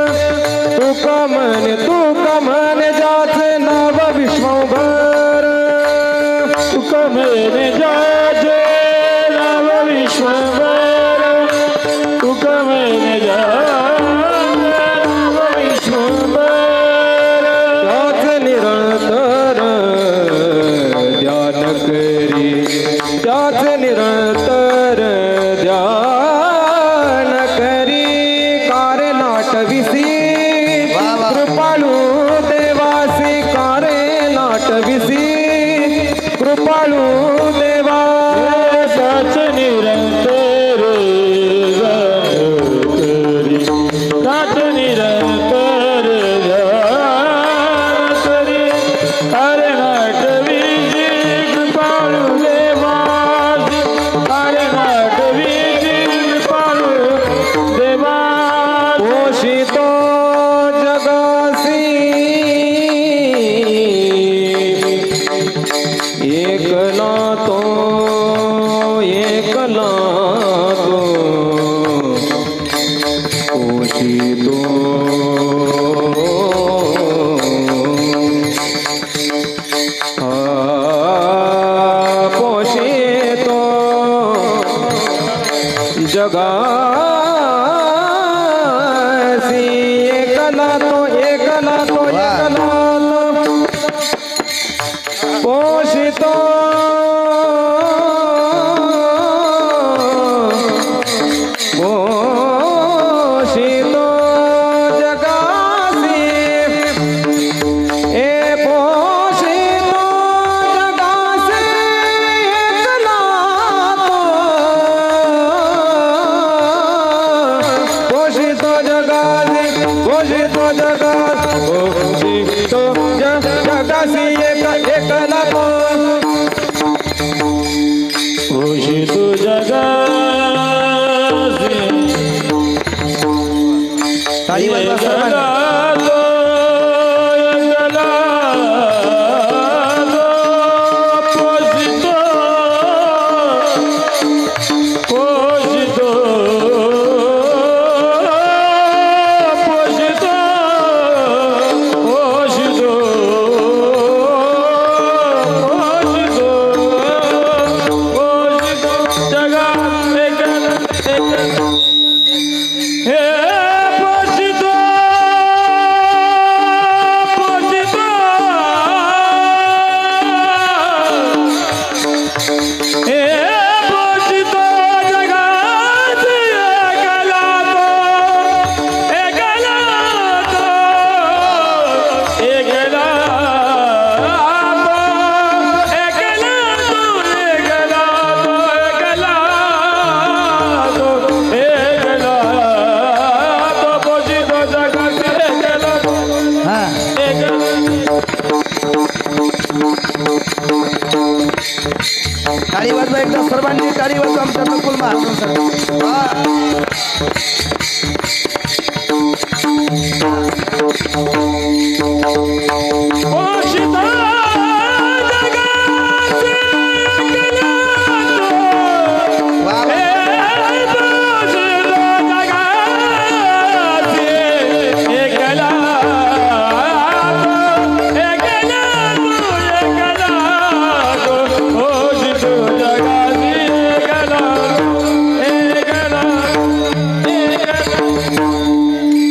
तुका म्हणे जाचे नाव विश्वभर. तुका म्हणे जाचे नाव विश्वभर. तुका म्हणे जाचे नाव विश्वभर. त्याच निरंतर ध्यान करी. त्याच निरंतर ध्यान करी. कार्य नाटविसी कृपाळू देवासी. कार्य नाटविसी कृपाळू देवा. त्याच निरंतर ध्यान करी. त्याच निरंतर ध्यान करी. कार्य नाटविसी कृपाळू देवासी. कार्य नाटविसी कृपाळू देवा. पोषितो जगासी एकला तो. एकला तो पोषितो. पोषितो जगासी. एकला तो. एकला तो. एकला तो पोषितो. पोषितो जगासी. ए पोषितो जगासी. एकला तो. पोषितो जगासी. पोषितो जगासी. पोषितो जगासी. एकला तो. पोषितो जगासी. टाळी वाजवा सर्वांनी. एकला टाळी वाजवा एकदा सर्वांनी, टाळी वाजवा आमच्या नकुल महाराजांसाठी. वा, वा.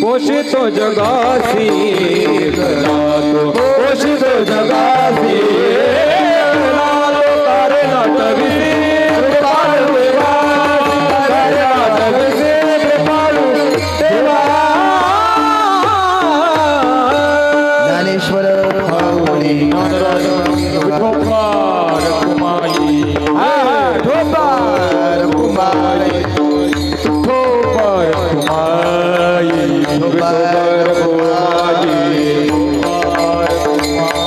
पोषितो जगासी गलातो, पोषितो जगासी गलातो, करे नाटविसी कृपाळू देवा, करे नाटविसी कृपाळू देवा. ज्ञानेश्वर माऊली ज्ञानराज विठोबा रखुमाई, ठोबा रखुमाई, विठोबा रखुमाई, ठोबा रखुमाई.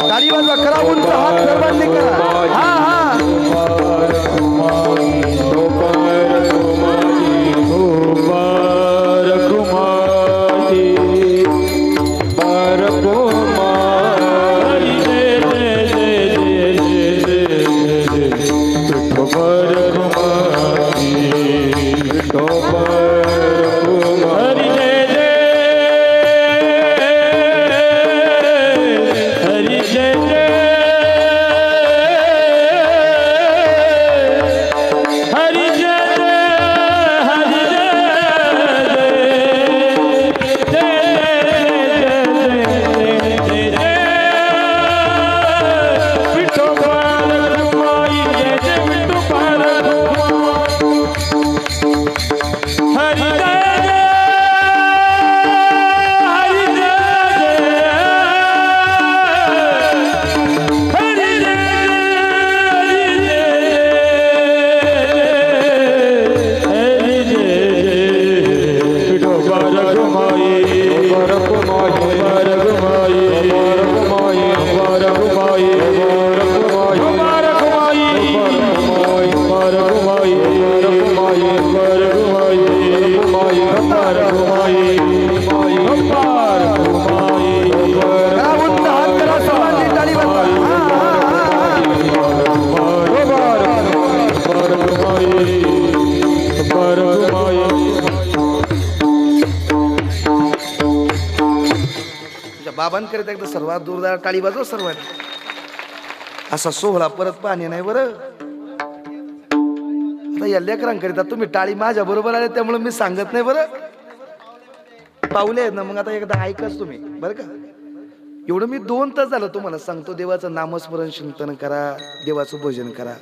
टाळी वाजवा, करा उंच हात सर्वांनी करा. हा हा बाबांकरिता एकदा सर्वात जोरदार टाळी वाजवा सर्वांनी. असा सोहळा परत पाहणे नाही बरं. आता या लेकरांकरिता तुम्ही टाळी माझ्या बरोबर आले त्यामुळे मी सांगत नाही बरं. पावले आहेत ना, मग आता एकदा ऐकाच तुम्ही बरं का. एवढं मी 2 तास झालं तुम्हाला सांगतो, देवाचं नामस्मरण चिंतन करा, देवाचं भजन करा.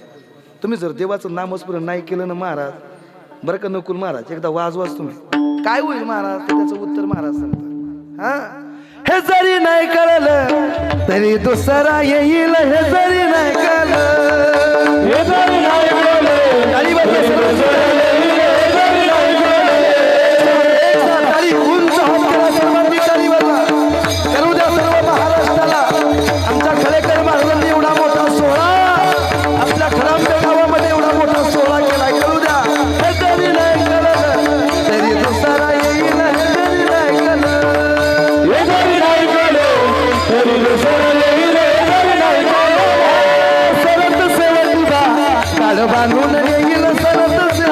तुम्ही जर देवाचं नामस्मरण नाही केलं ना महाराज, बरं का नकुल महाराज, एकदा वाजवाच तुम्ही, काय होईल महाराज त्याचं उत्तर महाराज सांगतात. हा, हे जरी नाही कळलं तरी दुसरा येईल, हे जरी नाही कळलं, हे जरी नाही कळलं, टाळी वाजवा सर्वांनी. टाळी उंच हात करा सर्वांनी, टाळी वाजवा. करू द्या सर्व महाराष्ट्राला आमच्या खळेकर महाराजांनी एवढा मोठा सोहळा, आपल्या खरामच्या गावामध्ये एवढा मोठा सोहळा केला. करू द्या. हे जरी नाही कळलं तरी दुसरा येईल, हे जरी नाही कळलं, हे जरी नाही कळलं, तरी दुसरं येईल, हे जरी नाही कळलं. सरत सेवा तुझा काळ बांधून येईल, सरत सेवा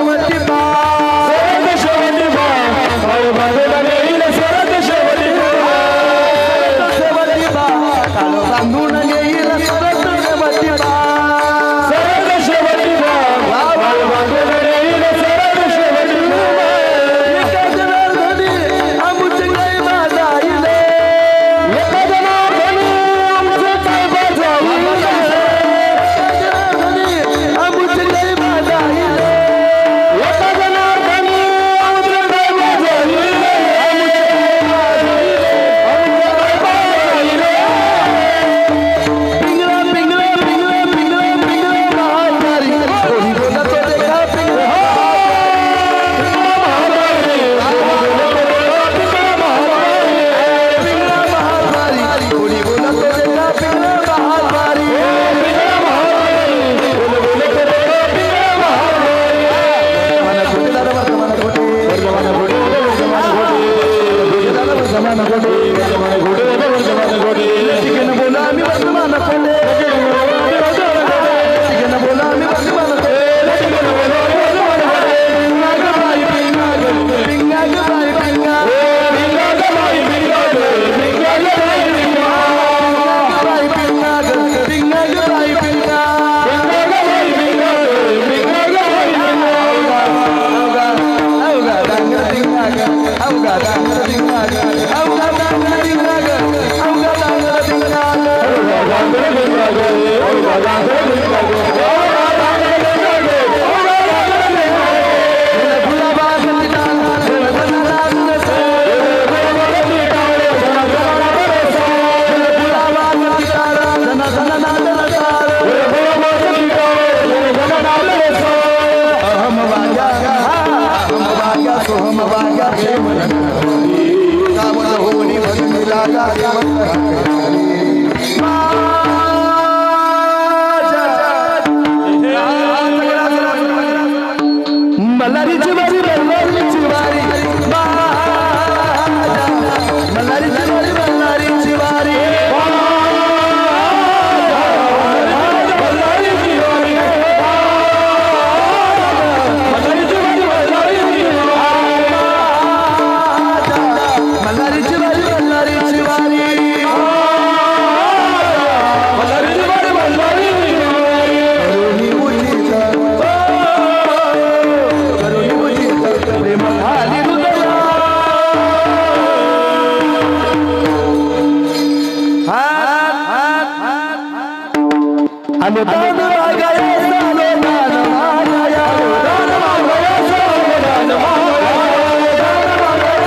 अनुदान मागाया सालो दान मागाया अनुदान मागाया सालो दान मागाया अनुदान मागाया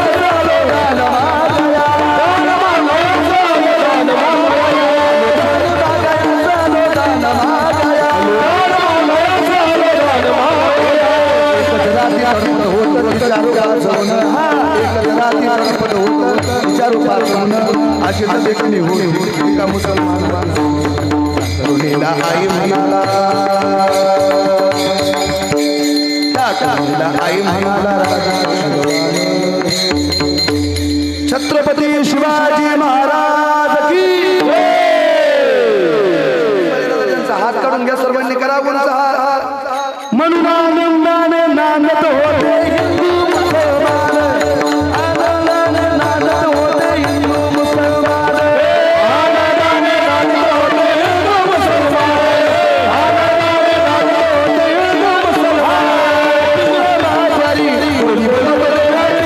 सालो दान मागाया सालो दान मागाया अनुदान मागाया सालो दान मागाया एकच रात्री अर्पण होतं विचारू वाचवण एकच रात्री अर्पण होतं विचारू वाचवण अशी देखणी होती का मुसलमान तरुणीला आई म्हणाला त्या तरुणीला आई म्हणाला छत्रपती शिवाजी महाराज की त्यांचा हात काढून घ्या सर्वांनी करा कोणाचा हात म्हणून आनंदाने नांदत होते हिंदू मुसलमान आनंदाने नांदत होते हिंदू मुसलमान आनंदाने नांदत होते हिंदू मुसलमान आनंदाने नांदत होते हिंदू मुसलमान महाद्वारी बोली बोली बोली बोली बोली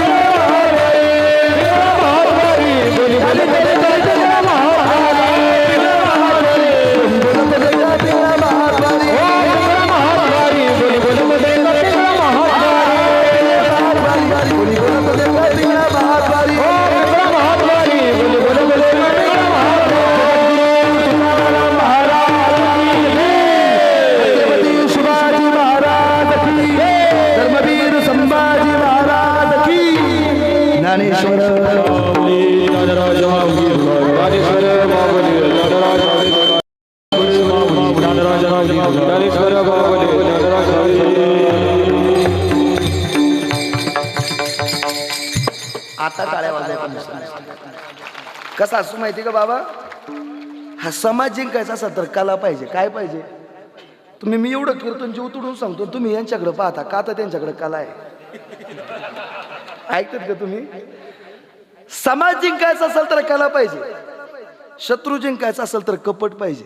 आता टाळ्या वाजायचा कसा असू माहिती का बाबा हा समाज जिंकायचा असा तर कला पाहिजे काय पाहिजे तुम्ही मी एवढं कीर्तन जीव तुडून सांगतो तुम्ही यांच्याकडे पाहता का तर त्यांच्याकडे कला आहे ऐकतात का तुम्ही समाज जिंकायचा असेल तर कला पाहिजे शत्रू जिंकायचा असेल तर कपट पाहिजे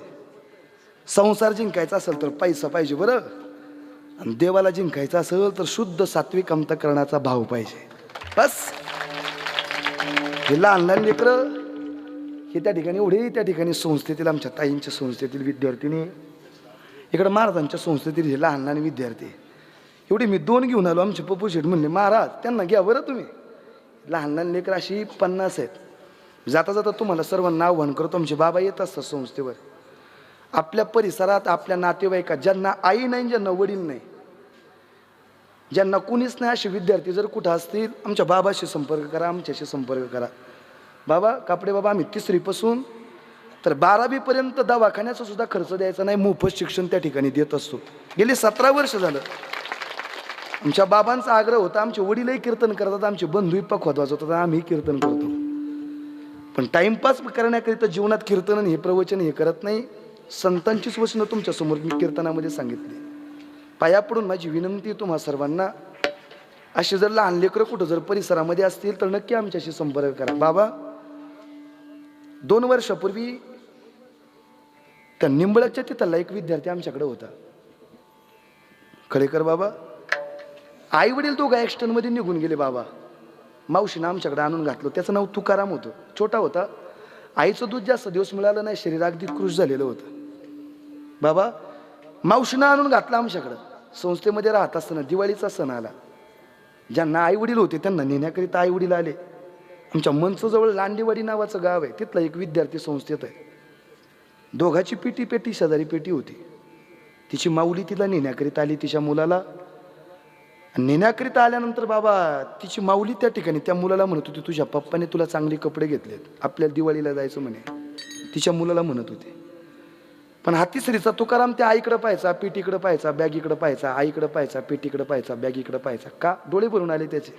संसार जिंकायचा असेल तर पैसा पाहिजे बरं आणि देवाला जिंकायचं असेल तर शुद्ध सात्विक अंतःकरणाचा भाव पाहिजे बस हे लहान लहान लेकरं हे त्या ठिकाणी एवढे त्या ठिकाणी संस्थेतील आमच्या ताईंच्या संस्थेतील विद्यार्थिनी इकडं महाराजांच्या संस्थेतील हे लहान लहान विद्यार्थी एवढे मी 2 घेऊन आलो आमचे पप्पू शेठ म्हणले महाराज त्यांना घ्या बरं तुम्ही लहान लहान लेकरं अशी 50 आहेत जाता जाता तुम्हाला सर्व नाव वहन करतो आमचे बाबा येत असतात संस्थेवर आपल्या परिसरात आपल्या नातेवाईकात ज्यांना आई नाही ज्यांना वडील नाही ज्यांना कुणीच नाही असे विद्यार्थी जर कुठं असतील आमच्या बाबाशी संपर्क करा आमच्याशी संपर्क करा बाबा कापडे बाबा आम्ही 3री पासून तर 12वी पर्यंत दवाखान्याचा सुद्धा खर्च द्यायचा नाही मोफत शिक्षण त्या ठिकाणी देत असतो गेले 17 वर्ष झालं आमच्या बाबांचा आग्रह होता आमचे वडीलही कीर्तन करतात आमचे बंधूही पखवाद वाजवतात आम्ही कीर्तन करतो पण टाइमपास करण्याकरिता जीवनात कीर्तन आणि हे प्रवचन हे करत नाही संतांचीच वचनं तुमच्या समोर मी कीर्तनामध्ये सांगितली पाया पडून माझी विनंती तुम्हा सर्वांना असे जर लहान लेकरं कुठं जर परिसरामध्ये असतील तर नक्की आमच्याशी संपर्क करा बाबा 2 वर्षापूर्वी त्या निंबळकच्या तिथला एक विद्यार्थी आमच्याकडे होता खळेकर बाबा आई वडील दोघं ॲक्सिडेंटमध्ये निघून गेले बाबा मावशीनं आमच्याकडे आणून घातलं त्याचं नाव तुकाराम होतं छोटा होता आईचं दूध जास्त दिवस मिळालं नाही शरीर अगदी कृश झालेलं होतं बाबा मावशीनं आणून घातलं आमच्याकडं संस्थेमध्ये राहत असताना दिवाळीचा सण आला ज्यांना आई वडील होते त्यांना नेण्याकरिता आई वडील आले आमच्या मंचजवळ लांडेवाडी नावाचं गाव आहे तिथला एक विद्यार्थी संस्थेत आहे दोघाची पेटी शेजारी पेटी होती तिची माऊली तिला नेण्याकरिता आली तिच्या मुलाला नेण्याकरिता आल्यानंतर बाबा तिची माऊली त्या ठिकाणी त्या मुलाला म्हणत होती तुझ्या पप्पाने तुला चांगले कपडे घेतलेत आपल्या दिवाळीला जायचं म्हणे तिच्या मुलाला म्हणत होते पण हा 3रीचा तुकाराम त्या आईकडे पाहायचा पेटीकडे पाहायचा बॅगीकडे पाहायचा आईकडे पाहायचा पेटीकडे पाहायचा बॅगीकडे पाहायचा का डोळे भरून आले त्याचे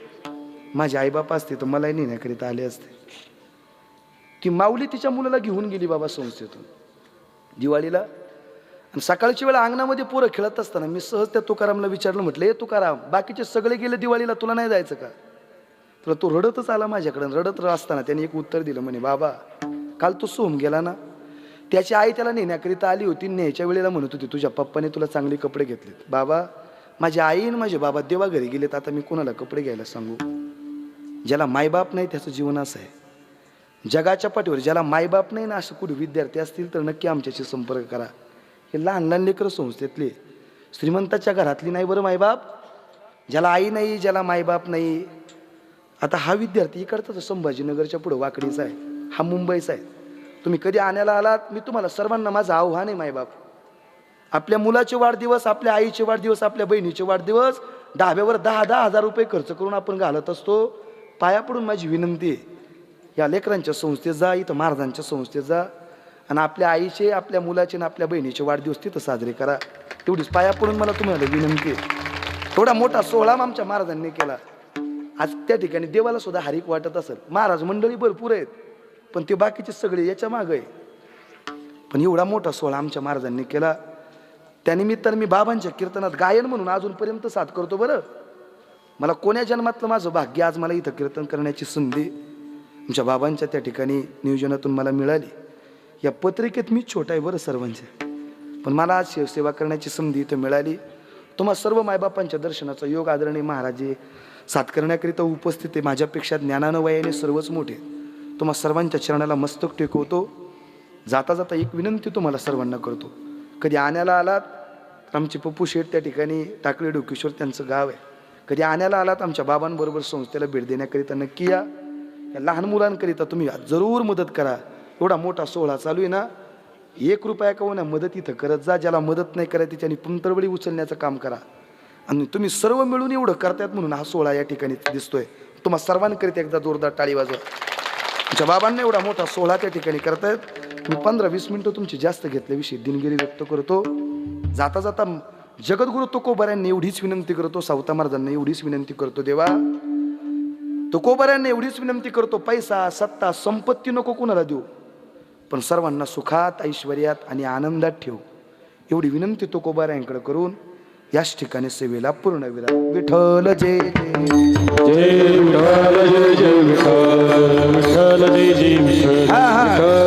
माझे आईबाप असते तर मलाही नेण्याकरिता आले असते ती माऊली तिच्या मुलाला घेऊन गेली बाबा संस्थेतून दिवाळीला आणि सकाळची वेळा अंगणामध्ये पोरं खेळत असताना मी सहज त्या तुकारामला विचारलं म्हटलं ए तुकाराम बाकीचे सगळे गेले दिवाळीला तुला नाही जायचं का तर तो रडतच आला माझ्याकडे रडत असताना त्याने एक उत्तर दिलं म्हणे बाबा काल तो सोहम गेला ना त्याची आई त्याला नेण्याकरिता आली होती न्यायच्या वेळेला म्हणत होती तुझ्या पप्पाने तुला चांगले कपडे घेतलेत बाबा माझी आई आणि माझे बाबा देवा घरी गेलेत आता मी कोणाला कपडे घ्यायला सांगू ज्याला मायबाप नाही त्याचं जीवन असं आहे जगाच्या पाठीवर ज्याला मायबाप नाही ना असं कुठे विद्यार्थी असतील तर नक्की आमच्याशी संपर्क करा हे लहान लहान लेकरं संस्थेतले, श्रीमंताच्या घरातली नाही बरं मायबाप, ज्याला आई नाही, ज्याला मायबाप नाही. आता हा विद्यार्थी इकडचा संभाजीनगरच्या पुढं वाकडीचा आहे, हा मुंबईचा आहे. तुम्ही कधी आणायला आलात, मी तुम्हाला सर्वांना माझं आव्हान आहे मायबाप, आपल्या मुलाचे वाढदिवस, आपल्या आईचे वाढदिवस, आपल्या बहिणीचे वाढदिवस ढाब्यावर 10,000 रुपये खर्च करून आपण घालत असतो. पाया पडून माझी विनंती आहे, या लेकरांच्या संस्थेत जा, इथं महाराजांच्या संस्थेत जा आणि आपल्या आईचे, आपल्या मुलाचे आणि आपल्या बहिणीचे वाढदिवस तिथं साजरे करा. तेवढीच पाया पडून मला तुम्हाला विनंती आहे. थोडा मोठा सोहळा आमच्या महाराजांनी केला. आज त्या ठिकाणी देवाला सुद्धा हारिक वाटत असेल. महाराज मंडळी भरपूर आहेत, पण ते बाकीचे सगळे याच्या मागं आहे. पण एवढा मोठा सोहळा आमच्या महाराजांनी केला. त्यानिमित्तानं मी बाबांच्या कीर्तनात गायन म्हणून अजूनपर्यंत साथ करतो. बरं, मला कोण्या जन्मातलं माझं भाग्य आज मला इथं कीर्तन करण्याची संधी आमच्या बाबांच्या त्या ठिकाणी नियोजनातून मला मिळाली. या पत्रिकेत मी छोटा आहे बरं सर्वांच्या, पण मला आज सेवा करण्याची संधी इथं मिळाली. तुम्हा सर्व मायबापांच्या दर्शनाचा योग आदरणीय महाराजे साथ करण्याकरिता उपस्थित आहे. माझ्यापेक्षा ज्ञानानं वयाने सर्वच मोठे. तुम्हा सर्वांच्या चरणाला मस्तक टेकवतो. जाता जाता एक विनंती तुम्हाला सर्वांना करतो, कधी आण्याला आलात, आमचे पप्पू शेठ त्या ठिकाणी टाकळी डोकेश्वर त्यांचं गाव आहे, कधी आण्याला आलात आमच्या बाबांबरोबर संस्थेला भेट देण्याकरिता नक्की या. या लहान मुलांकरिता तुम्ही जरूर मदत करा. एवढा मोठा सोहळा चालू आहे ना, 1 रुपया का होईना मदत इथं करत जा. ज्याला मदत नाही करायची त्याने पंतरवडी उचलण्याचं काम करा. आणि तुम्ही सर्व मिळून एवढं करतात म्हणून हा सोहळा या ठिकाणी दिसतोय. तुम्हा सर्वांकरिता एकदा जोरदार टाळी वाजवा. तुमच्या बाबांना एवढा मोठा सोहळा त्या ठिकाणी करतायत. मी 15-20 मिनिटं तुमची जास्त घेतल्याविषयी दिनगिरी व्यक्त करतो. जाता जाता जगद्गुरु तुकोबाऱ्यांनी एवढीच विनंती करतो, सावता महाराजांना एवढीच विनंती करतो, देवा तुकोबाऱ्यांना एवढीच विनंती करतो, पैसा सत्ता संपत्ती नको कुणाला देऊ, पण सर्वांना सुखात ऐश्वर्यात आणि आनंदात ठेव. एवढी विनंती तुकोबाऱ्यांकडे करून याच ठिकाणी सेवेला पूर्ण विराम. विठ्ठल जय जय विठ्ठल, जय जय विठ्ठल, विठ्ठल जय जय विठ्ठल.